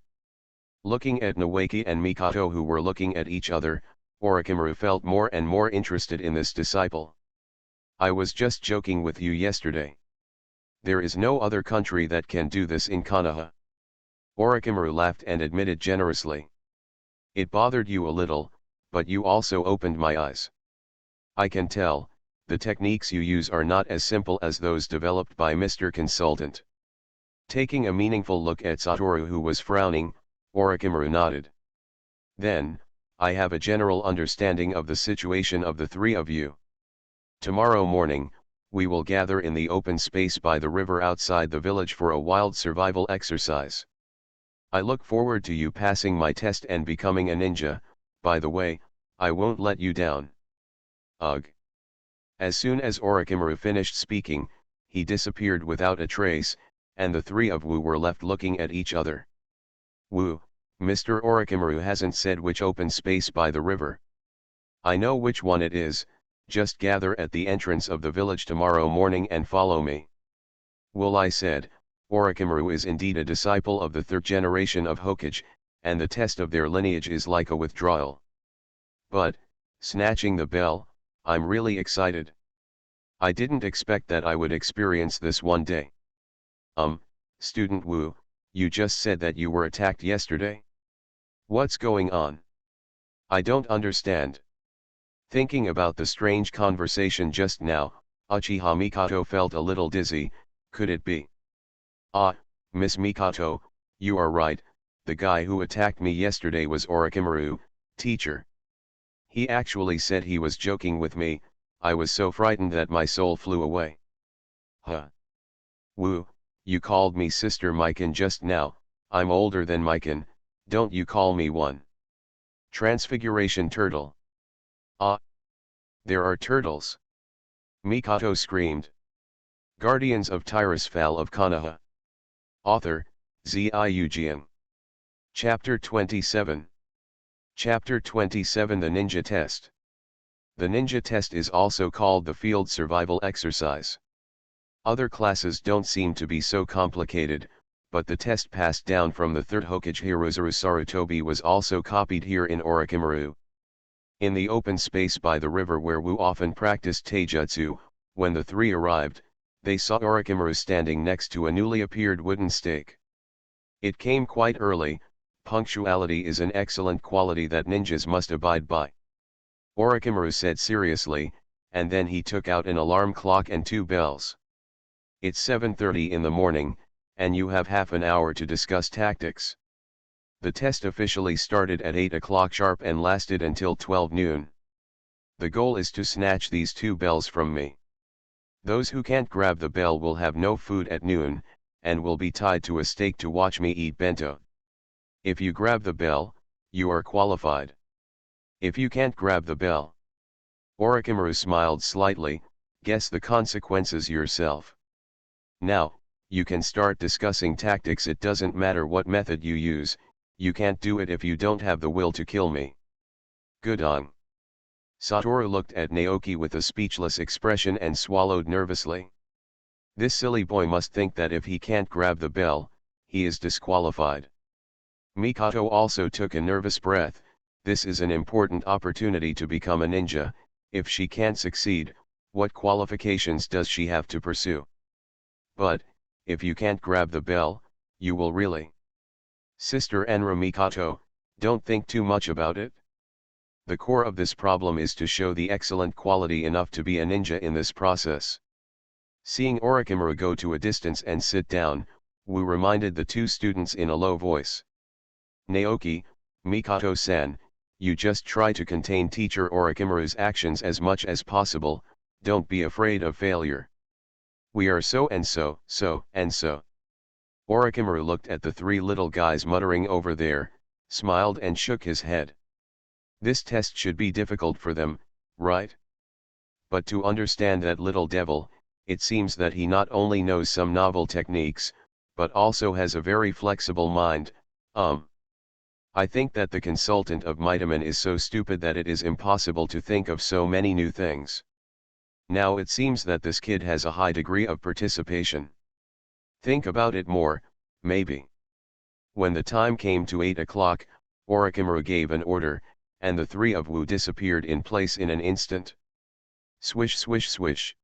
Looking at Nawaki and Mikoto who were looking at each other, Orochimaru felt more and more interested in this disciple. I was just joking with you yesterday. There is no other country that can do this in Konoha. Orochimaru laughed and admitted generously. It bothered you a little, but you also opened my eyes. I can tell, the techniques you use are not as simple as those developed by Mr. Consultant. Taking a meaningful look at Satoru, who was frowning, Orochimaru nodded. Then, I have a general understanding of the situation of the three of you. Tomorrow morning, we will gather in the open space by the river outside the village for a wild survival exercise. I look forward to you passing my test and becoming a ninja. By the way, I won't let you down. Ugh. As soon as Orochimaru finished speaking, he disappeared without a trace, and the three of Wu were left looking at each other. Wu, Mr. Orochimaru hasn't said which open space by the river. I know which one it is, just gather at the entrance of the village tomorrow morning and follow me. Well, I said, Orochimaru is indeed a disciple of the third generation of Hokage, and the test of their lineage is like a withdrawal. But, snatching the bell, I'm really excited. I didn't expect that I would experience this one day. Student Wu, you just said that you were attacked yesterday? What's going on? I don't understand. Thinking about the strange conversation just now, Uchiha Mikoto felt a little dizzy. Could it be? Ah, Miss Mikoto, you are right, the guy who attacked me yesterday was Orochimaru, teacher. He actually said he was joking with me. I was so frightened that my soul flew away. Huh. Wu, you called me Sister Mikan just now. I'm older than Mikan, don't you call me one. Transfiguration turtle. Ah. There are turtles. Mikoto screamed. Guardians of Tirisfal of Konoha. Author, Ziujian. Chapter 27. Chapter 27, The Ninja Test. The ninja test is also called the field survival exercise. Other classes don't seem to be so complicated, but the test passed down from the third Hokage Hirozuru Sarutobi was also copied here in Orochimaru. In the open space by the river where Wu often practiced taijutsu, when the three arrived, they saw Orochimaru standing next to a newly appeared wooden stake. It came quite early. Punctuality is an excellent quality that ninjas must abide by. Orochimaru said seriously, and then he took out an alarm clock and 2 bells. It's 7:30 in the morning, and you have half an hour to discuss tactics. The test officially started at 8 o'clock sharp and lasted until 12 noon. The goal is to snatch these 2 bells from me. Those who can't grab the bell will have no food at noon, and will be tied to a stake to watch me eat bento. If you grab the bell, you are qualified. If you can't grab the bell. Orochimaru smiled slightly, guess the consequences yourself. Now, you can start discussing tactics. It doesn't matter what method you use, you can't do it if you don't have the will to kill me. Good on. Satoru looked at Naoki with a speechless expression and swallowed nervously. This silly boy must think that if he can't grab the bell, he is disqualified. Mikoto also took a nervous breath. This is an important opportunity to become a ninja. If she can't succeed, what qualifications does she have to pursue? But, if you can't grab the bell, you will really. Sister Enra Mikoto, don't think too much about it. The core of this problem is to show the excellent quality enough to be a ninja in this process. Seeing Orochimaru go to a distance and sit down, Wu reminded the 2 students in a low voice. Naoki, Mikoto-san, you just try to contain teacher Orochimaru's actions as much as possible, don't be afraid of failure. We are so and so, so and so. Orochimaru looked at the 3 little guys muttering over there, smiled and shook his head. This test should be difficult for them, right? But to understand that little devil, it seems that he not only knows some novel techniques, but also has a very flexible mind. I think that the consultant of Mitaman is so stupid that it is impossible to think of so many new things. Now it seems that this kid has a high degree of participation. Think about it more, maybe. When the time came to 8 o'clock, Orochimaru gave an order, and the 3 of Wu disappeared in place in an instant. Swish swish swish.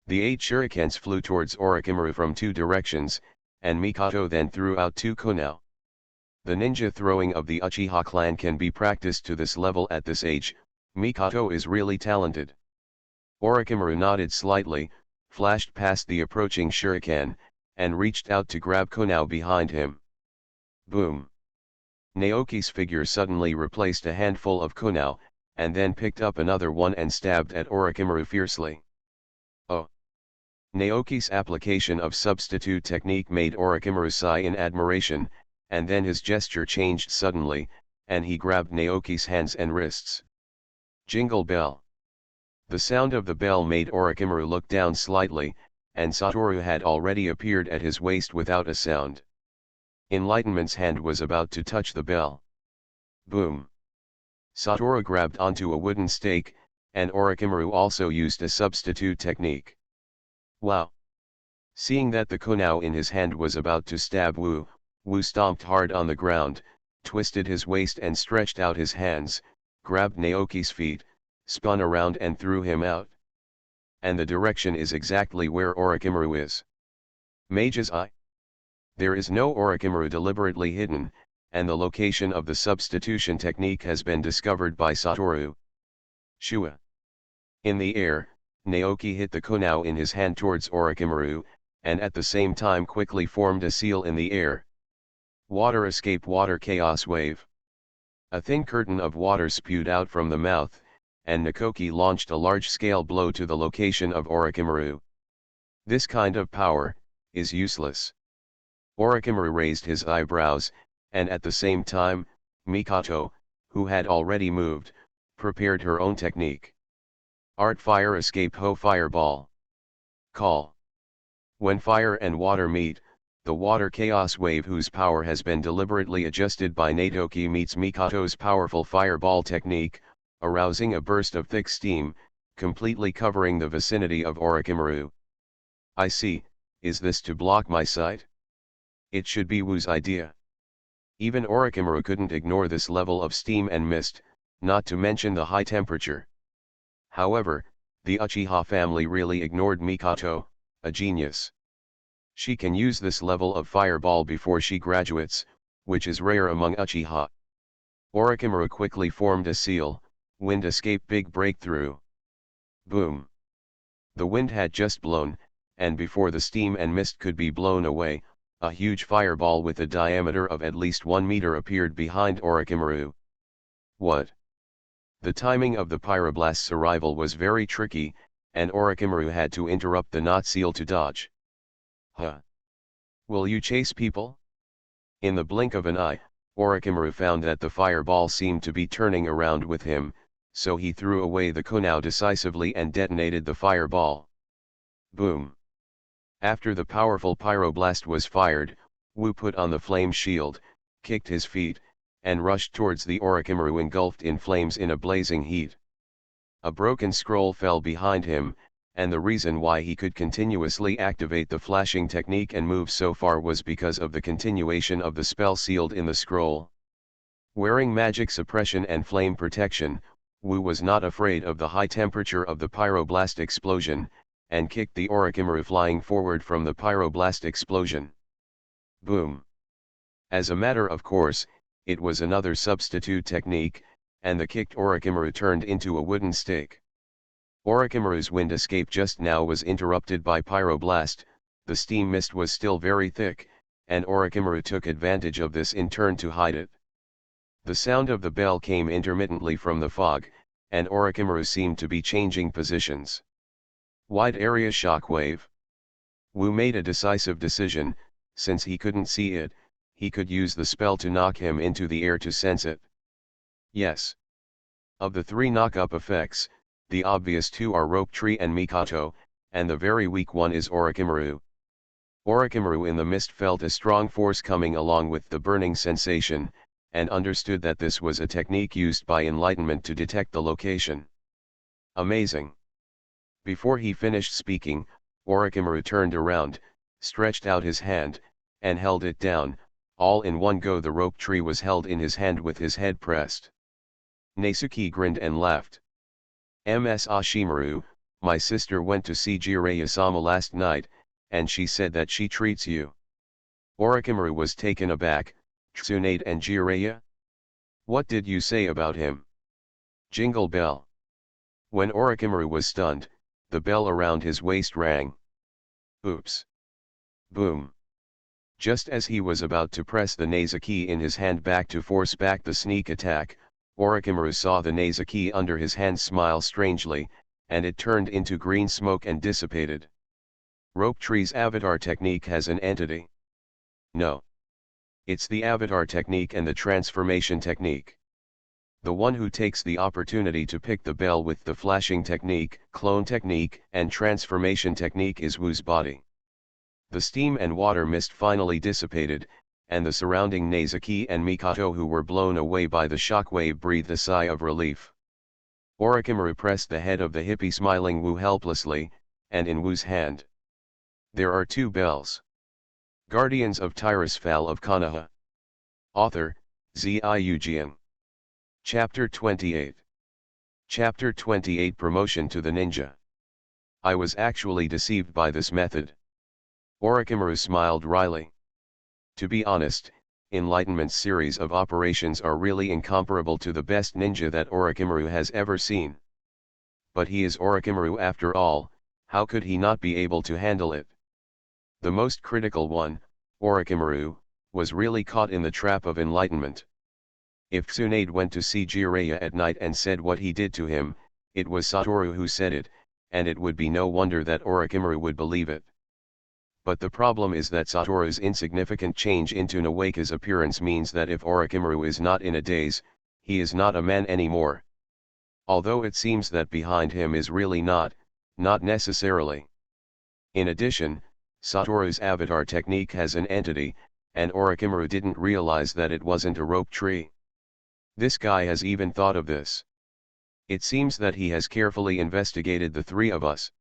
The 8 shurikens flew towards Orochimaru from 2 directions, and Mikoto then threw out 2 kunao. The ninja throwing of the Uchiha clan can be practiced to this level at this age. Mikoto is really talented. Orochimaru nodded slightly, flashed past the approaching shuriken, and reached out to grab Konoha behind him. Boom! Naoki's figure suddenly replaced a handful of Konoha, and then picked up another one and stabbed at Orochimaru fiercely. Oh! Naoki's application of substitute technique made Orochimaru sigh in admiration, and then his gesture changed suddenly, and he grabbed Naoki's hands and wrists. Jingle bell. The sound of the bell made Orochimaru look down slightly, and Satoru had already appeared at his waist without a sound. Enlightenment's hand was about to touch the bell. Boom! Satoru grabbed onto a wooden stake, and Orochimaru also used a substitute technique. Wow! Seeing that the Konoha in his hand was about to stab Wu stomped hard on the ground, twisted his waist and stretched out his hands, grabbed Naoki's feet, spun around and threw him out. And the direction is exactly where Orochimaru is. Mage's Eye. There is no Orochimaru deliberately hidden, and the location of the substitution technique has been discovered by Satoru. Shua. In the air, Naoki hit the Konoha in his hand towards Orochimaru, and at the same time quickly formed a seal in the air. Water escape, water chaos wave. A thin curtain of water spewed out from the mouth, and Nakoki launched a large-scale blow to the location of Orochimaru. This kind of power is useless. Orochimaru raised his eyebrows, and at the same time, Mikoto, who had already moved, prepared her own technique. Art fire escape ho fireball. Call. When fire and water meet, the water chaos wave whose power has been deliberately adjusted by Naoki meets Mikoto's powerful fireball technique, arousing a burst of thick steam, completely covering the vicinity of Orochimaru. I see, is this to block my sight? It should be Wu's idea. Even Orochimaru couldn't ignore this level of steam and mist, not to mention the high temperature. However, the Uchiha family really ignored Mikoto, a genius. She can use this level of fireball before she graduates, which is rare among Uchiha. Orochimaru quickly formed a seal, wind escape big breakthrough. Boom! The wind had just blown, and before the steam and mist could be blown away, a huge fireball with a diameter of at least 1 meter appeared behind Orochimaru. What? The timing of the pyroblast's arrival was very tricky, and Orochimaru had to interrupt the knot seal to dodge. Huh? Will you chase people? In the blink of an eye, Orochimaru found that the fireball seemed to be turning around with him, so he threw away the Konoha decisively and detonated the fireball. Boom! After the powerful pyroblast was fired, Wu put on the flame shield, kicked his feet, and rushed towards the Orochimaru engulfed in flames in a blazing heat. A broken scroll fell behind him, and the reason why he could continuously activate the flashing technique and move so far was because of the continuation of the spell sealed in the scroll. Wearing magic suppression and flame protection, Wu was not afraid of the high temperature of the pyroblast explosion, and kicked the Orochimaru flying forward from the pyroblast explosion. Boom! As a matter of course, it was another substitute technique, and the kicked Orochimaru turned into a wooden stake. Orochimaru's wind escape just now was interrupted by pyroblast, the steam mist was still very thick, and Orochimaru took advantage of this in turn to hide it. The sound of the bell came intermittently from the fog, and Orochimaru seemed to be changing positions. Wide area shockwave. Wu made a decisive decision, since he couldn't see it, he could use the spell to knock him into the air to sense it. Yes. Of the 3 knock-up effects, the obvious 2 are Rope Tree and Mikoto, and the very weak one is Orochimaru. Orochimaru in the mist felt a strong force coming along with the burning sensation, and understood that this was a technique used by enlightenment to detect the location. Amazing. Before he finished speaking, Orochimaru turned around, stretched out his hand, and held it down. All in one go the rope tree was held in his hand with his head pressed. Nesuke grinned and laughed. Ms. Ashimaru, my sister went to see Jiraiya-sama last night, and she said that she treats you. Orochimaru was taken aback. Tsunade and Jiraiya? What did you say about him? Jingle bell. When Orochimaru was stunned, The bell around his waist rang. Oops. Boom. Just as he was about to press the Nasa key in his hand back to force back the sneak attack, Orochimaru saw the Nasa key under his hand smile strangely, and it turned into green smoke and dissipated. Rope Tree's avatar technique has an entity. No. It's the avatar technique and the transformation technique. The one who takes the opportunity to pick the bell with the flashing technique, clone technique, and transformation technique is Wu's body. The steam and water mist finally dissipated, and the surrounding Nezuki and Mikoto, who were blown away by the shockwave, breathed a sigh of relief. Orochimaru pressed the head of the hippie smiling Wu helplessly, and in Wu's hand there are two bells. Guardians of Tirisfal of Konoha. Author, Ziujian. Chapter 28. Chapter 28 Promotion to the Ninja. I was actually deceived by this method. Orochimaru smiled wryly. To be honest, Enlightenment's series of operations are really incomparable to the best ninja that Orochimaru has ever seen. But he is Orochimaru after all, how could he not be able to handle it? The most critical one, Orochimaru, was really caught in the trap of enlightenment. If Tsunade went to see Jiraiya at night and said what he did to him, it was Satoru who said it, and it would be no wonder that Orochimaru would believe it. But the problem is that Satoru's insignificant change into Nawaka's appearance means that if Orochimaru is not in a daze, he is not a man anymore. Although it seems that behind him is really not necessarily. In addition, Satoru's avatar technique has an entity, and Orochimaru didn't realize that it wasn't a rope tree. This guy has even thought of this. It seems that he has carefully investigated the three of us.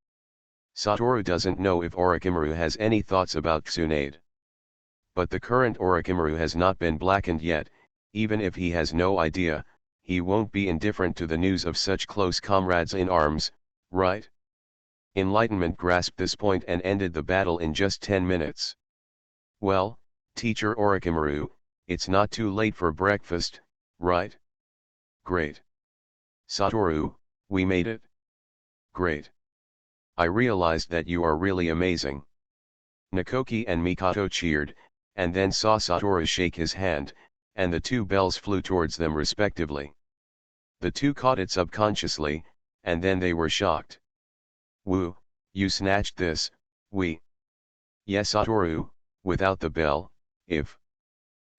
Satoru doesn't know if Orochimaru has any thoughts about Tsunade. But the current Orochimaru has not been blackened yet. Even if he has no idea, he won't be indifferent to the news of such close comrades in arms, right? Enlightenment grasped this point and ended the battle in just 10 minutes. Well, Teacher Orochimaru, it's not too late for breakfast, right? Great. Satoru, we made it. Great. I realized that you are really amazing. Nakoki and Mikoto cheered, and then saw Satoru shake his hand, and the two bells flew towards them respectively. The two caught it subconsciously, and then they were shocked. Wu, you snatched this, we. Yes, Satoru, without the bell, if.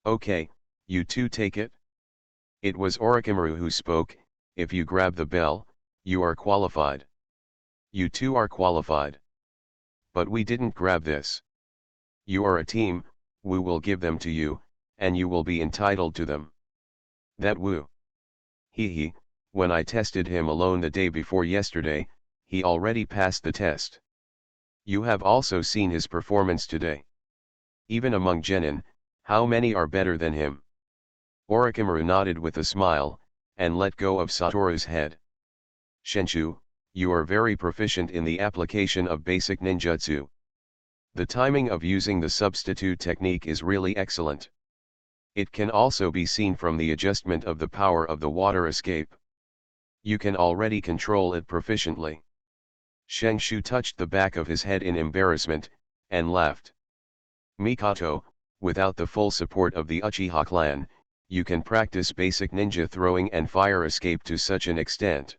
Okay, you two take it. It was Orochimaru who spoke. If you grab the bell, you are qualified. You two are qualified. But we didn't grab this. You are a team, Wu will give them to you, and you will be entitled to them. That Wu. He, when I tested him alone the day before yesterday, he already passed the test. You have also seen his performance today. Even among genin, how many are better than him? Orochimaru nodded with a smile, and let go of Satoru's head. Shenshu, you are very proficient in the application of basic ninjutsu. The timing of using the substitute technique is really excellent. It can also be seen from the adjustment of the power of the water escape. You can already control it proficiently. Shenshu touched the back of his head in embarrassment, and laughed. Mikoto, without the full support of the Uchiha clan, you can practice basic ninja throwing and fire escape to such an extent.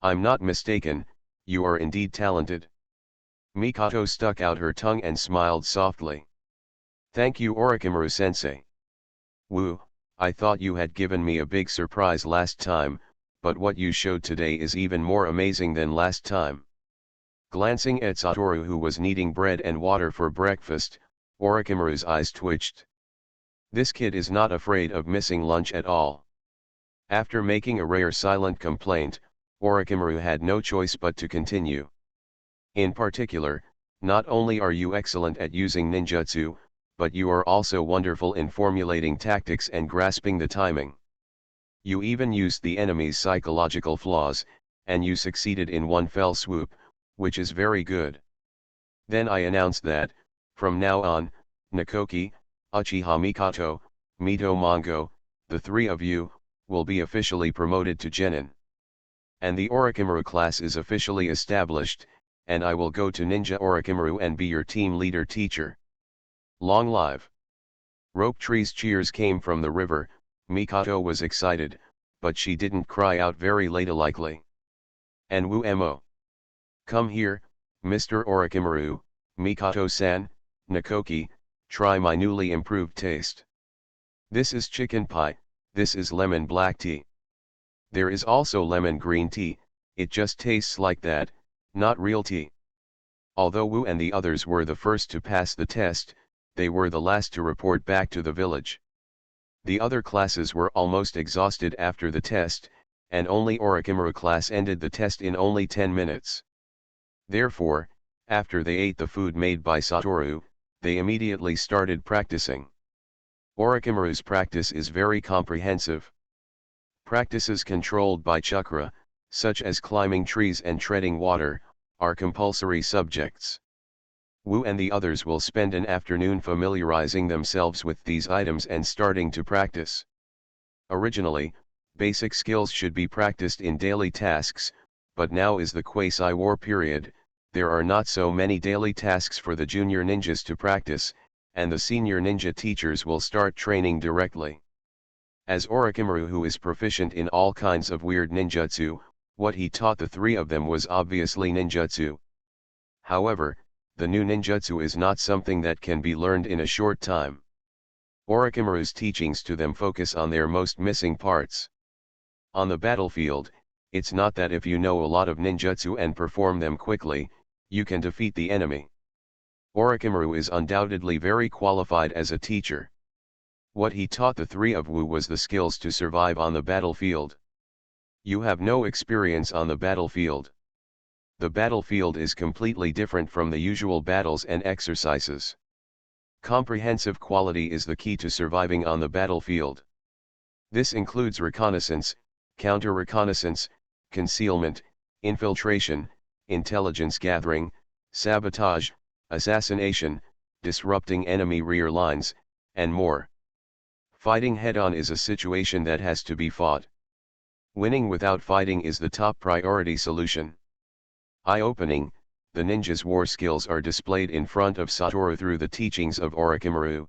I'm not mistaken, you are indeed talented. Mikoto stuck out her tongue and smiled softly. Thank you, Orochimaru-sensei. Wu, I thought you had given me a big surprise last time, but what you showed today is even more amazing than last time. Glancing at Satoru, who was kneading bread and water for breakfast, Orochimaru's eyes twitched. This kid is not afraid of missing lunch at all. After making a rare silent complaint, Orochimaru had no choice but to continue. In particular, not only are you excellent at using ninjutsu, but you are also wonderful in formulating tactics and grasping the timing. You even used the enemy's psychological flaws, and you succeeded in one fell swoop, which is very good. Then I announced that, from now on, Nakoki, Uchiha Mikoto, Mito Mongo, the three of you, will be officially promoted to genin. And the Orochimaru class is officially established, and I will go to Ninja Orochimaru and be your team leader teacher. Long live. Rope Tree's cheers came from the river. Mikoto was excited, but she didn't cry out very ladylike. And Wu-mo. Come here, Mr. Orochimaru, Mikoto-san, Nakoki, try my newly improved taste. This is chicken pie, this is lemon black tea. There is also lemon green tea, it just tastes like that, not real tea. Although Wu and the others were the first to pass the test, they were the last to report back to the village. The other classes were almost exhausted after the test, and only Orochimaru class ended the test in only 10 minutes. Therefore, after they ate the food made by Satoru, they immediately started practicing. Orochimaru's practice is very comprehensive. Practices controlled by chakra, such as climbing trees and treading water, are compulsory subjects. Wu and the others will spend an afternoon familiarizing themselves with these items and starting to practice. Originally, basic skills should be practiced in daily tasks, but now is the quasi-war period, there are not so many daily tasks for the junior ninjas to practice, and the senior ninja teachers will start training directly. As Orochimaru, who is proficient in all kinds of weird ninjutsu, what he taught the three of them was obviously ninjutsu. However, the new ninjutsu is not something that can be learned in a short time. Orochimaru's teachings to them focus on their most missing parts. On the battlefield, it's not that if you know a lot of ninjutsu and perform them quickly, you can defeat the enemy. Orochimaru is undoubtedly very qualified as a teacher. What he taught the three of Wu was the skills to survive on the battlefield. You have no experience on the battlefield. The battlefield is completely different from the usual battles and exercises. Comprehensive quality is the key to surviving on the battlefield. This includes reconnaissance, counter-reconnaissance, concealment, infiltration, intelligence gathering, sabotage, assassination, disrupting enemy rear lines, and more. Fighting head-on is a situation that has to be fought. Winning without fighting is the top priority solution. Eye-opening, the ninja's war skills are displayed in front of Satoru through the teachings of Orochimaru.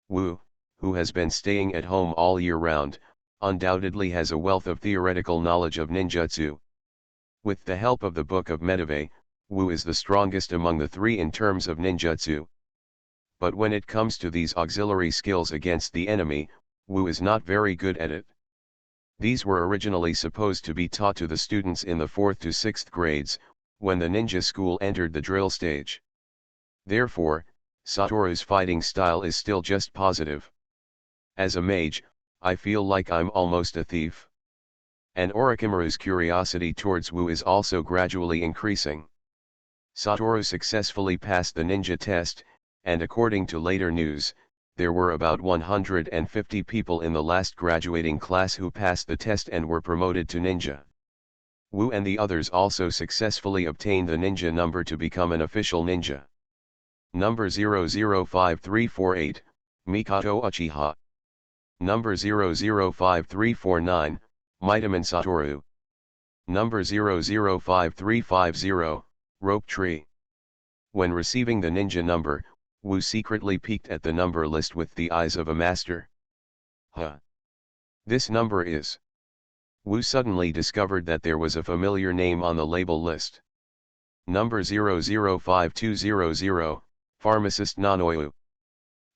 Wu, who has been staying at home all year round, undoubtedly has a wealth of theoretical knowledge of ninjutsu. With the help of the Book of Medivh, Wu is the strongest among the three in terms of ninjutsu. But when it comes to these auxiliary skills against the enemy, Wu is not very good at it. These were originally supposed to be taught to the students in the 4th to 6th grades, when the ninja school entered the drill stage. Therefore, Satoru's fighting style is still just positive. As a mage, I feel like I'm almost a thief. And Orochimaru's curiosity towards Wu is also gradually increasing. Satoru successfully passed the ninja test, and according to later news, there were about 150 people in the last graduating class who passed the test and were promoted to ninja. Wu and the others also successfully obtained the ninja number to become an official ninja. Number 005348, Mikoto Uchiha. Number 005349, Mitaman Satoru. Number 005350, Rope Tree. When receiving the ninja number, Wu secretly peeked at the number list with the eyes of a master. Huh. This number is. Wu suddenly discovered that there was a familiar name on the label list. Number 005200, Pharmacist Nanoyu.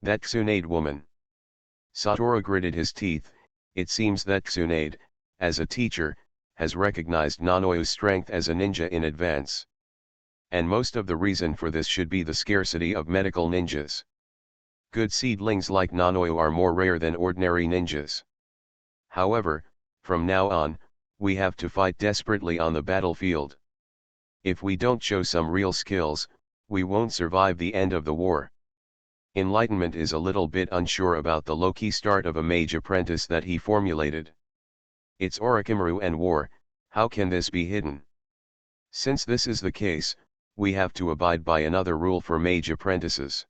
That Tsunade woman. Satoru gritted his teeth. It seems that Tsunade, as a teacher, has recognized Nanoyu's strength as a ninja in advance. And most of the reason for this should be the scarcity of medical ninjas. Good seedlings like Nanoyu are more rare than ordinary ninjas. However, from now on, we have to fight desperately on the battlefield. If we don't show some real skills, we won't survive the end of the war. Enlightenment is a little bit unsure about the low-key start of a mage apprentice that he formulated. It's Orochimaru and war, how can this be hidden? Since this is the case, we have to abide by another rule for mage apprentices.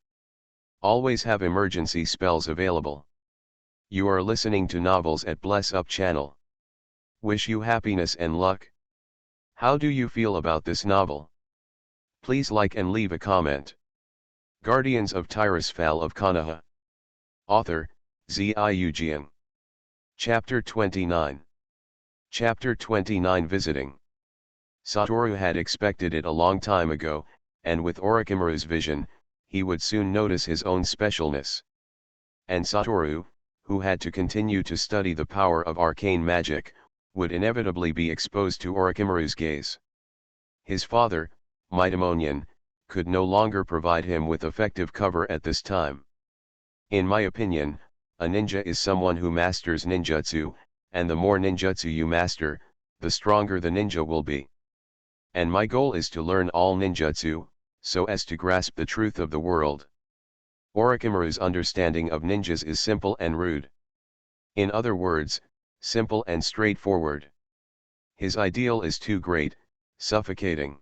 Always have emergency spells available. You are listening to novels at Bless Up channel. Wish you happiness and luck. How do you feel about this novel? Please like and leave a comment. Guardians of Tirisfal of Konoha. Author, Ziujian. Chapter 29. Chapter 29 Visiting. Satoru had expected it a long time ago, and with Orochimaru's vision, he would soon notice his own specialness. And Satoru, who had to continue to study the power of arcane magic, would inevitably be exposed to Orochimaru's gaze. His father, Mitomonon, could no longer provide him with effective cover at this time. In my opinion, a ninja is someone who masters ninjutsu, and the more ninjutsu you master, the stronger the ninja will be. And my goal is to learn all ninjutsu, so as to grasp the truth of the world. Orochimaru's understanding of ninjas is simple and rude. In other words, simple and straightforward. His ideal is too great, suffocating.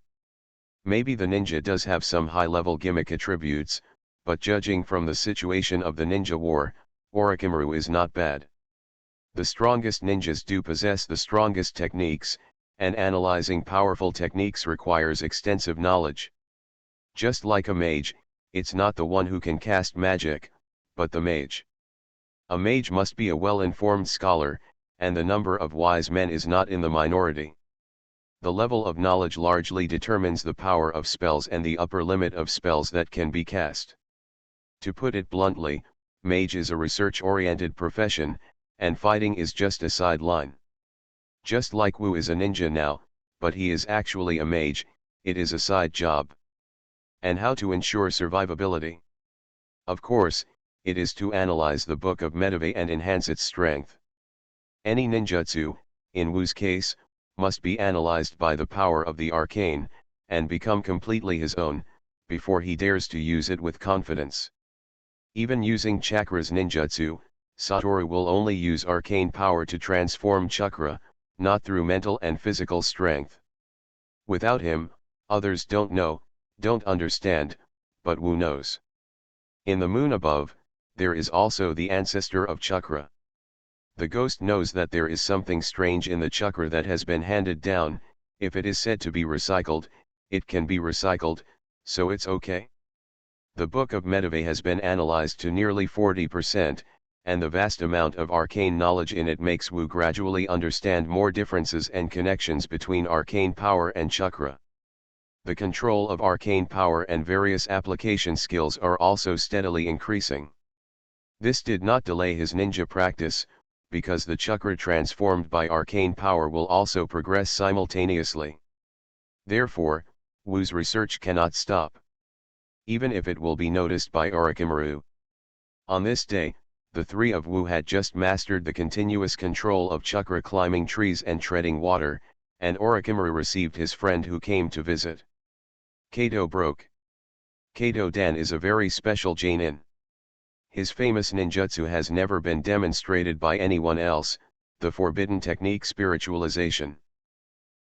Maybe the ninja does have some high-level gimmick attributes, but judging from the situation of the ninja war, Orochimaru is not bad. The strongest ninjas do possess the strongest techniques, and analyzing powerful techniques requires extensive knowledge. Just like a mage, it's not the one who can cast magic, but the mage. A mage must be a well-informed scholar, and the number of wise men is not in the minority. The level of knowledge largely determines the power of spells and the upper limit of spells that can be cast. To put it bluntly, mage is a research-oriented profession, and fighting is just a sideline. Just like Wu is a ninja now, but he is actually a mage, it is a side job. And how to ensure survivability? Of course, it is to analyze the Book of Medivh and enhance its strength. Any ninjutsu, in Wu's case, must be analyzed by the power of the arcane, and become completely his own, before he dares to use it with confidence. Even using chakra's ninjutsu, Satoru will only use arcane power to transform chakra, not through mental and physical strength. Without him, others don't know, don't understand, but Wu knows. In the moon above, there is also the ancestor of chakra. The ghost knows that there is something strange in the chakra that has been handed down. If it is said to be recycled, it can be recycled, so it's okay. The Book of Medivh has been analyzed to nearly 40%, and the vast amount of arcane knowledge in it makes Wu gradually understand more differences and connections between arcane power and chakra. The control of arcane power and various application skills are also steadily increasing. This did not delay his ninja practice, because the chakra transformed by arcane power will also progress simultaneously. Therefore, Wu's research cannot stop, even if it will be noticed by Orochimaru. On this day, the three of Wu had just mastered the continuous control of chakra, climbing trees and treading water, and Orochimaru received his friend who came to visit. Kato broke. Kato Dan is a very special Jainin. His famous ninjutsu has never been demonstrated by anyone else, the forbidden technique spiritualization.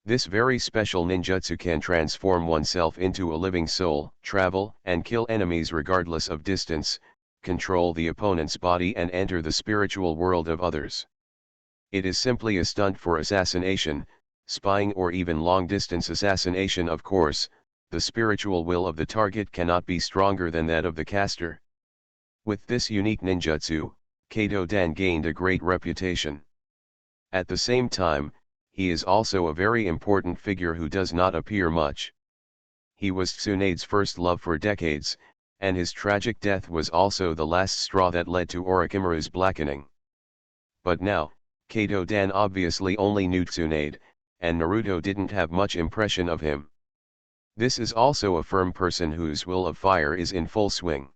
This very special ninjutsu can transform oneself into a living soul, travel and kill enemies regardless of distance, control the opponent's body and enter the spiritual world of others. It is simply a stunt for assassination, spying or even long-distance assassination. Of course, the spiritual will of the target cannot be stronger than that of the caster. With this unique ninjutsu, Kato Dan gained a great reputation. At the same time, he is also a very important figure who does not appear much. He was Tsunade's first love for decades, and his tragic death was also the last straw that led to Orochimaru's blackening. But now, Kato Dan obviously only knew Tsunade, and Naruto didn't have much impression of him. This is also a firm person whose will of fire is in full swing.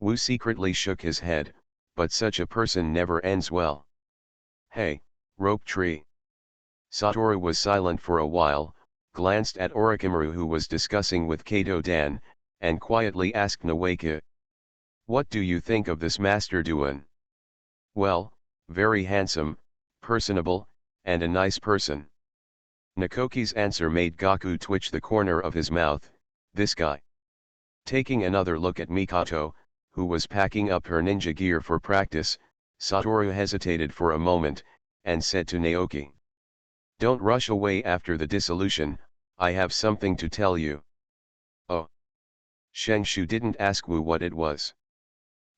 Wu secretly shook his head, but such a person never ends well. Hey, rope tree. Satoru was silent for a while, glanced at Orochimaru who was discussing with Kato Dan, and quietly asked Nawaka. What do you think of this Master Duan? Well, very handsome, personable, and a nice person. Nakoki's answer made Gaku twitch the corner of his mouth. This guy. Taking another look at Mikoto, who was packing up her ninja gear for practice, Satoru hesitated for a moment, and said to Naoki. Don't rush away after the dissolution, I have something to tell you. Oh. Sheng Shu didn't ask Wu what it was.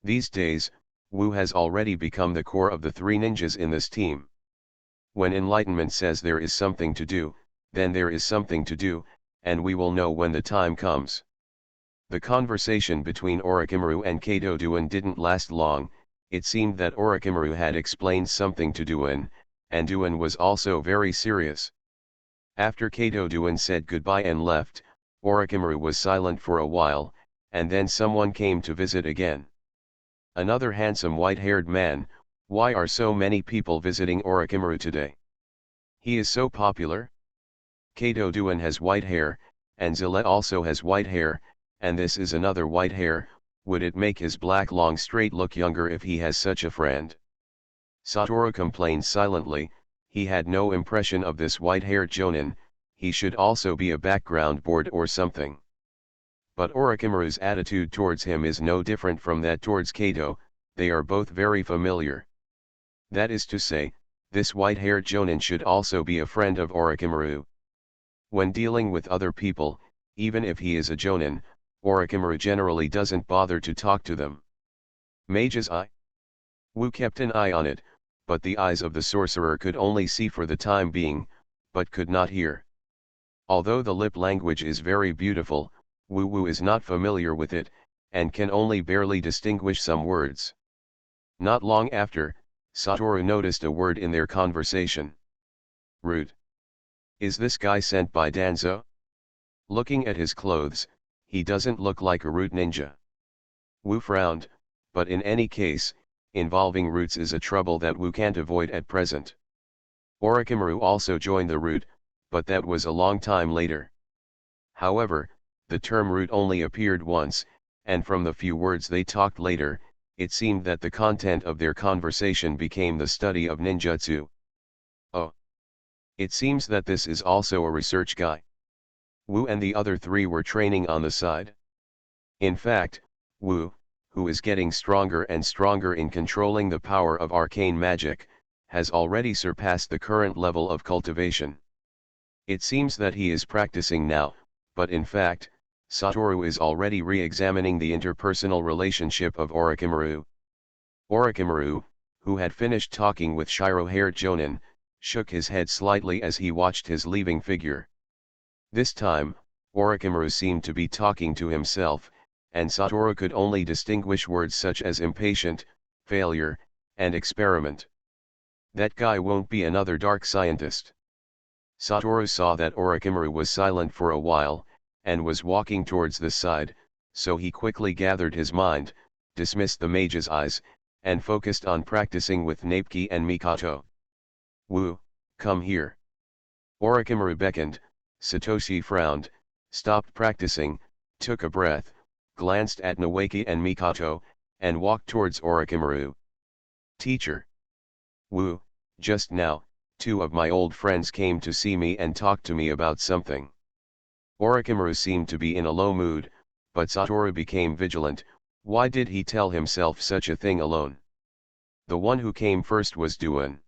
These days, Wu has already become the core of the three ninjas in this team. When enlightenment says there is something to do, then there is something to do, and we will know when the time comes. The conversation between Orochimaru and Kato Duan didn't last long. It seemed that Orochimaru had explained something to Duan, and Duan was also very serious. After Kato Duan said goodbye and left, Orochimaru was silent for a while, and then someone came to visit again. Another handsome white-haired man. Why are so many people visiting Orochimaru today? He is so popular? Kato Duan has white hair, and Zilla also has white hair, and this is another white hair. Would it make his black long straight look younger if he has such a friend? Satoru complained silently. He had no impression of this white-haired jonin. He should also be a background board or something. But Orochimaru's attitude towards him is no different from that towards Kato. They are both very familiar. That is to say, this white-haired jonin should also be a friend of Orochimaru. When dealing with other people, even if he is a jonin, Orochimaru generally doesn't bother to talk to them. Mage's eye? Wu kept an eye on it, but the eyes of the sorcerer could only see for the time being, but could not hear. Although the lip language is very beautiful, Wu is not familiar with it, and can only barely distinguish some words. Not long after, Satoru noticed a word in their conversation. Root. Is this guy sent by Danzo? Looking at his clothes, he doesn't look like a root ninja. Wu frowned, but in any case, involving roots is a trouble that Wu can't avoid at present. Orochimaru also joined the root, but that was a long time later. However, the term root only appeared once, and from the few words they talked later, it seemed that the content of their conversation became the study of ninjutsu. Oh. It seems that this is also a research guy. Wu and the other three were training on the side. In fact, Wu, who is getting stronger and stronger in controlling the power of arcane magic, has already surpassed the current level of cultivation. It seems that he is practicing now, but in fact, Satoru is already re-examining the interpersonal relationship of Orochimaru. Orochimaru, who had finished talking with Shiro-haired jonin, shook his head slightly as he watched his leaving figure. This time, Orochimaru seemed to be talking to himself, and Satoru could only distinguish words such as impatient, failure, and experiment. That guy won't be another dark scientist. Satoru saw that Orochimaru was silent for a while, and was walking towards the side, so he quickly gathered his mind, dismissed the mage's eyes, and focused on practicing with Napeki and Mikoto. Wu, come here. Orochimaru beckoned. Satoshi frowned, stopped practicing, took a breath, glanced at Nawaki and Mikoto, and walked towards Orochimaru. Teacher. Wu, just now, two of my old friends came to see me and talked to me about something. Orochimaru seemed to be in a low mood, but Satoru became vigilant. Why did he tell himself such a thing alone? The one who came first was Duan.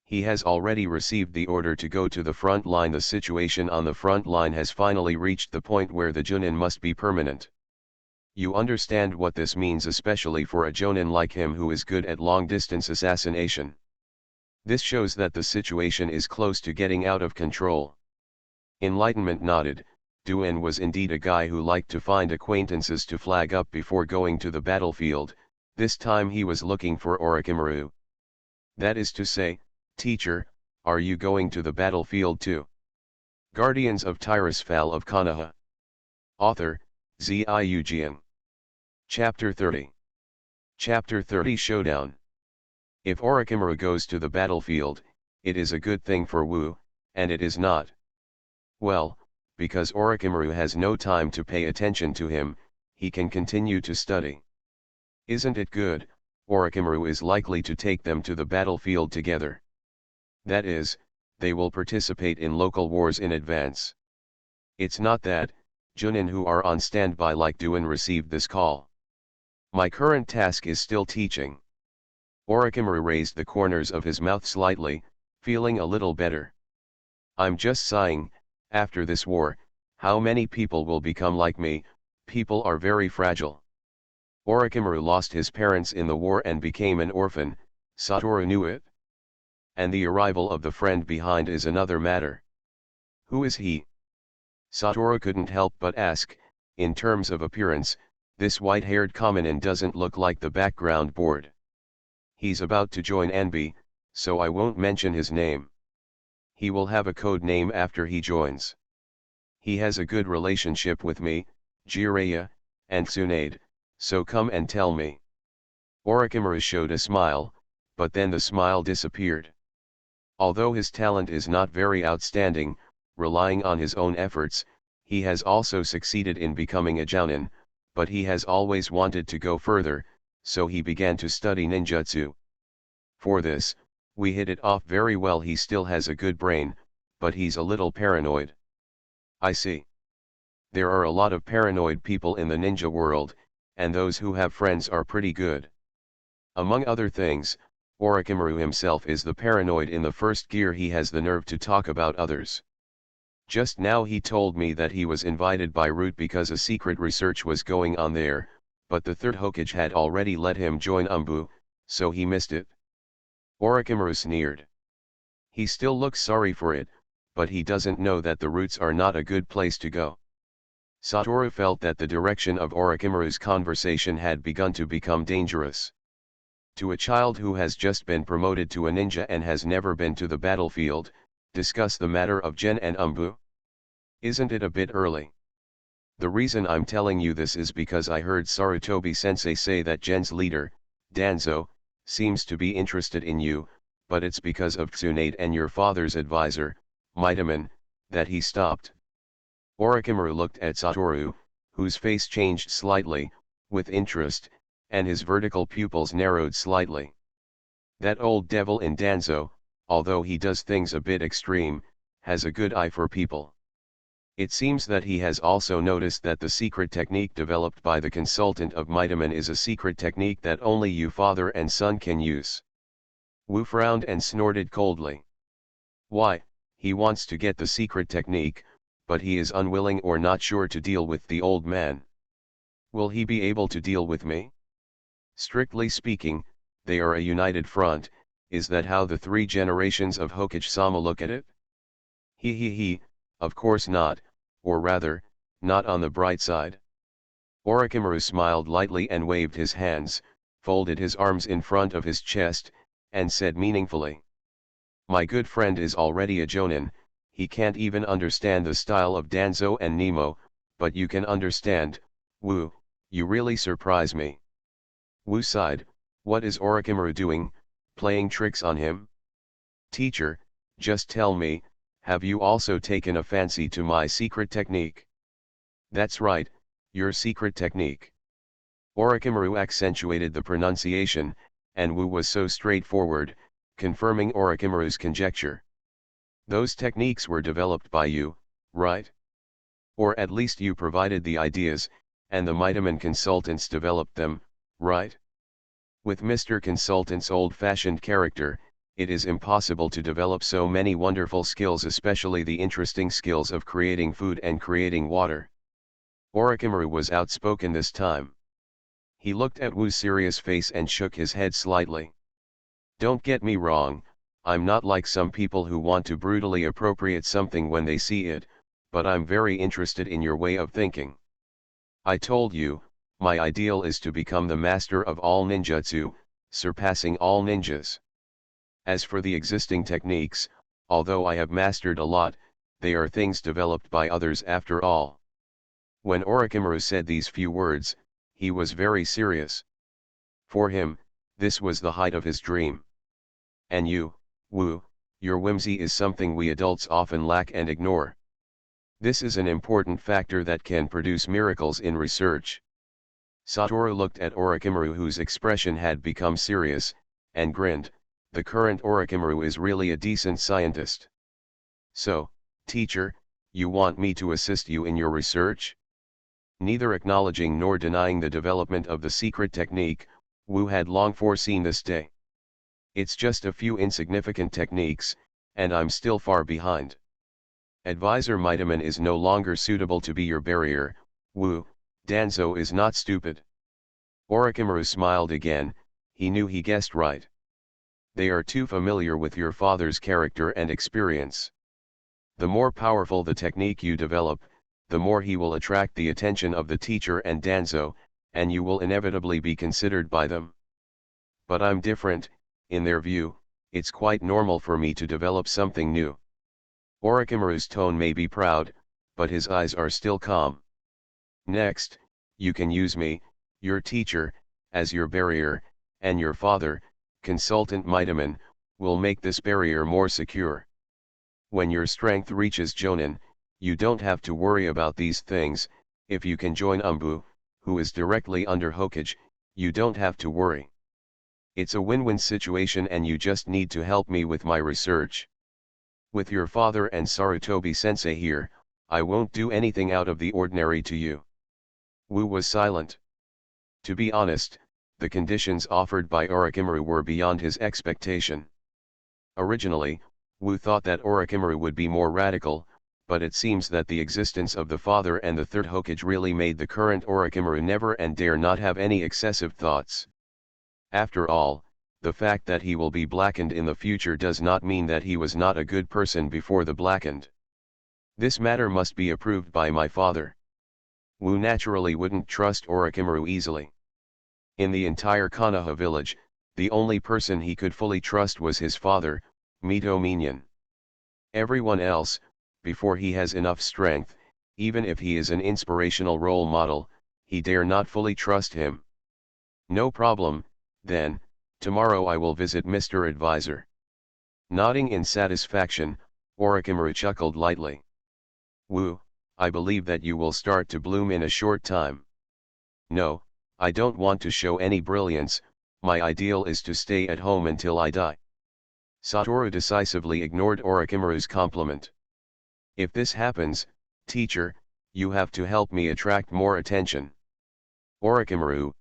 He has already received the order to go to the front line. The situation on the front line has finally reached the point where the Junin must be permanent. You understand what this means, especially for a Jonin like him who is good at long-distance assassination. This shows that the situation is close to getting out of control. Enlightenment nodded. Duan was indeed a guy who liked to find acquaintances to flag up before going to the battlefield. This time he was looking for Orochimaru. That is to say, teacher, are you going to the battlefield too? Guardians of Tirisfal of Konoha. Author, Ziyu. Chapter 30. Chapter 30 Showdown. If Orochimaru goes to the battlefield, it is a good thing for Wu, and it is not. Well, because Orochimaru has no time to pay attention to him, he can continue to study. Isn't it good? Orochimaru is likely to take them to the battlefield together. That is, they will participate in local wars in advance. It's not that, Junin who are on standby like Duan received this call. My current task is still teaching. Orochimaru raised the corners of his mouth slightly, feeling a little better. I'm just sighing, after this war, how many people will become like me? People are very fragile. Orochimaru lost his parents in the war and became an orphan, Satoru knew it. And the arrival of the friend behind is another matter. Who is he? Satoru couldn't help but ask. In terms of appearance, this white-haired commonin doesn't look like the background board. He's about to join Anbi, so I won't mention his name. He will have a code name after he joins. He has a good relationship with me, Jiraiya, and Tsunade, so come and tell me. Orochimaru showed a smile, but then the smile disappeared. Although his talent is not very outstanding, relying on his own efforts, he has also succeeded in becoming a jounin, but he has always wanted to go further, so he began to study ninjutsu. For this, we hit it off very well. He still has a good brain, but he's a little paranoid. I see. There are a lot of paranoid people in the ninja world, and those who have friends are pretty good. Among other things, Orochimaru himself is the paranoid in the first gear. He has the nerve to talk about others. Just now he told me that he was invited by Root because a secret research was going on there, but the third Hokage had already let him join Umbu, so he missed it. Orochimaru sneered. He still looks sorry for it, but he doesn't know that the Roots are not a good place to go. Satoru felt that the direction of Orochimaru's conversation had begun to become dangerous. To a child who has just been promoted to a ninja and has never been to the battlefield, discuss the matter of Gen and Umbu? Isn't it a bit early? The reason I'm telling you this is because I heard Sarutobi-sensei say that Gen's leader, Danzo, seems to be interested in you, but it's because of Tsunade and your father's advisor, Mitaman, that he stopped. Orochimaru looked at Satoru, whose face changed slightly, with interest, and his vertical pupils narrowed slightly. That old devil in Danzo, although he does things a bit extreme, has a good eye for people. It seems that he has also noticed that the secret technique developed by the consultant of Mitaman is a secret technique that only you father and son can use. Wu frowned and snorted coldly. Why, he wants to get the secret technique, but he is unwilling or not sure to deal with the old man. Will he be able to deal with me? Strictly speaking, they are a united front. Is that how the three generations of Hokage-sama look at it? He, of course not, or rather, not on the bright side. Orochimaru smiled lightly and waved his hands, folded his arms in front of his chest, and said meaningfully. My good friend is already a Jonin, he can't even understand the style of Danzo and Nemo, but you can understand. Wu, you really surprise me. Wu sighed. What is Orochimaru doing, playing tricks on him? Teacher, just tell me, have you also taken a fancy to my secret technique? That's right, your secret technique. Orochimaru accentuated the pronunciation, and Wu was so straightforward, confirming Orochimaru's conjecture. Those techniques were developed by you, right? Or at least you provided the ideas, and the Mitaman consultants developed them, right? With Mr. Consultant's old-fashioned character, it is impossible to develop so many wonderful skills, especially the interesting skills of creating food and creating water. Orochimaru was outspoken this time. He looked at Wu's serious face and shook his head slightly. Don't get me wrong, I'm not like some people who want to brutally appropriate something when they see it, but I'm very interested in your way of thinking. I told you, my ideal is to become the master of all ninjutsu, surpassing all ninjas. As for the existing techniques, although I have mastered a lot, they are things developed by others after all. When Orochimaru said these few words, he was very serious. For him, this was the height of his dream. And you, Wu, your whimsy is something we adults often lack and ignore. This is an important factor that can produce miracles in research. Satoru looked at Orochimaru, whose expression had become serious, and grinned. The current Orochimaru is really a decent scientist. So, teacher, you want me to assist you in your research? Neither acknowledging nor denying the development of the secret technique, Wu had long foreseen this day. It's just a few insignificant techniques, and I'm still far behind. Advisor Mitaman is no longer suitable to be your barrier. Wu, Danzo is not stupid. Orochimaru smiled again, he knew he guessed right. They are too familiar with your father's character and experience. The more powerful the technique you develop, the more he will attract the attention of the teacher and Danzo, and you will inevitably be considered by them. But I'm different, in their view, it's quite normal for me to develop something new. Orochimaru's tone may be proud, but his eyes are still calm. Next, you can use me, your teacher, as your barrier, and your father, Consultant Mitaman, will make this barrier more secure. When your strength reaches Jonin, you don't have to worry about these things. If you can join Umbu, who is directly under Hokage, you don't have to worry. It's a win-win situation and you just need to help me with my research. With your father and Sarutobi-sensei here, I won't do anything out of the ordinary to you. Wu was silent. To be honest, the conditions offered by Orochimaru were beyond his expectation. Originally, Wu thought that Orochimaru would be more radical, but it seems that the existence of the father and the third Hokage really made the current Orochimaru never and dare not have any excessive thoughts. After all, the fact that he will be blackened in the future does not mean that he was not a good person before the blackened. This matter must be approved by my father. Wu naturally wouldn't trust Orochimaru easily. In the entire Konoha village, the only person he could fully trust was his father, Mito Minion. Everyone else, before he has enough strength, even if he is an inspirational role model, he dare not fully trust him. No problem, then, tomorrow I will visit Mr. Advisor. Nodding in satisfaction, Orochimaru chuckled lightly. Wu, I believe that you will start to bloom in a short time. No, I don't want to show any brilliance, my ideal is to stay at home until I die. Satoru decisively ignored Orochimaru's compliment. If this happens, teacher, you have to help me attract more attention. Orochimaru,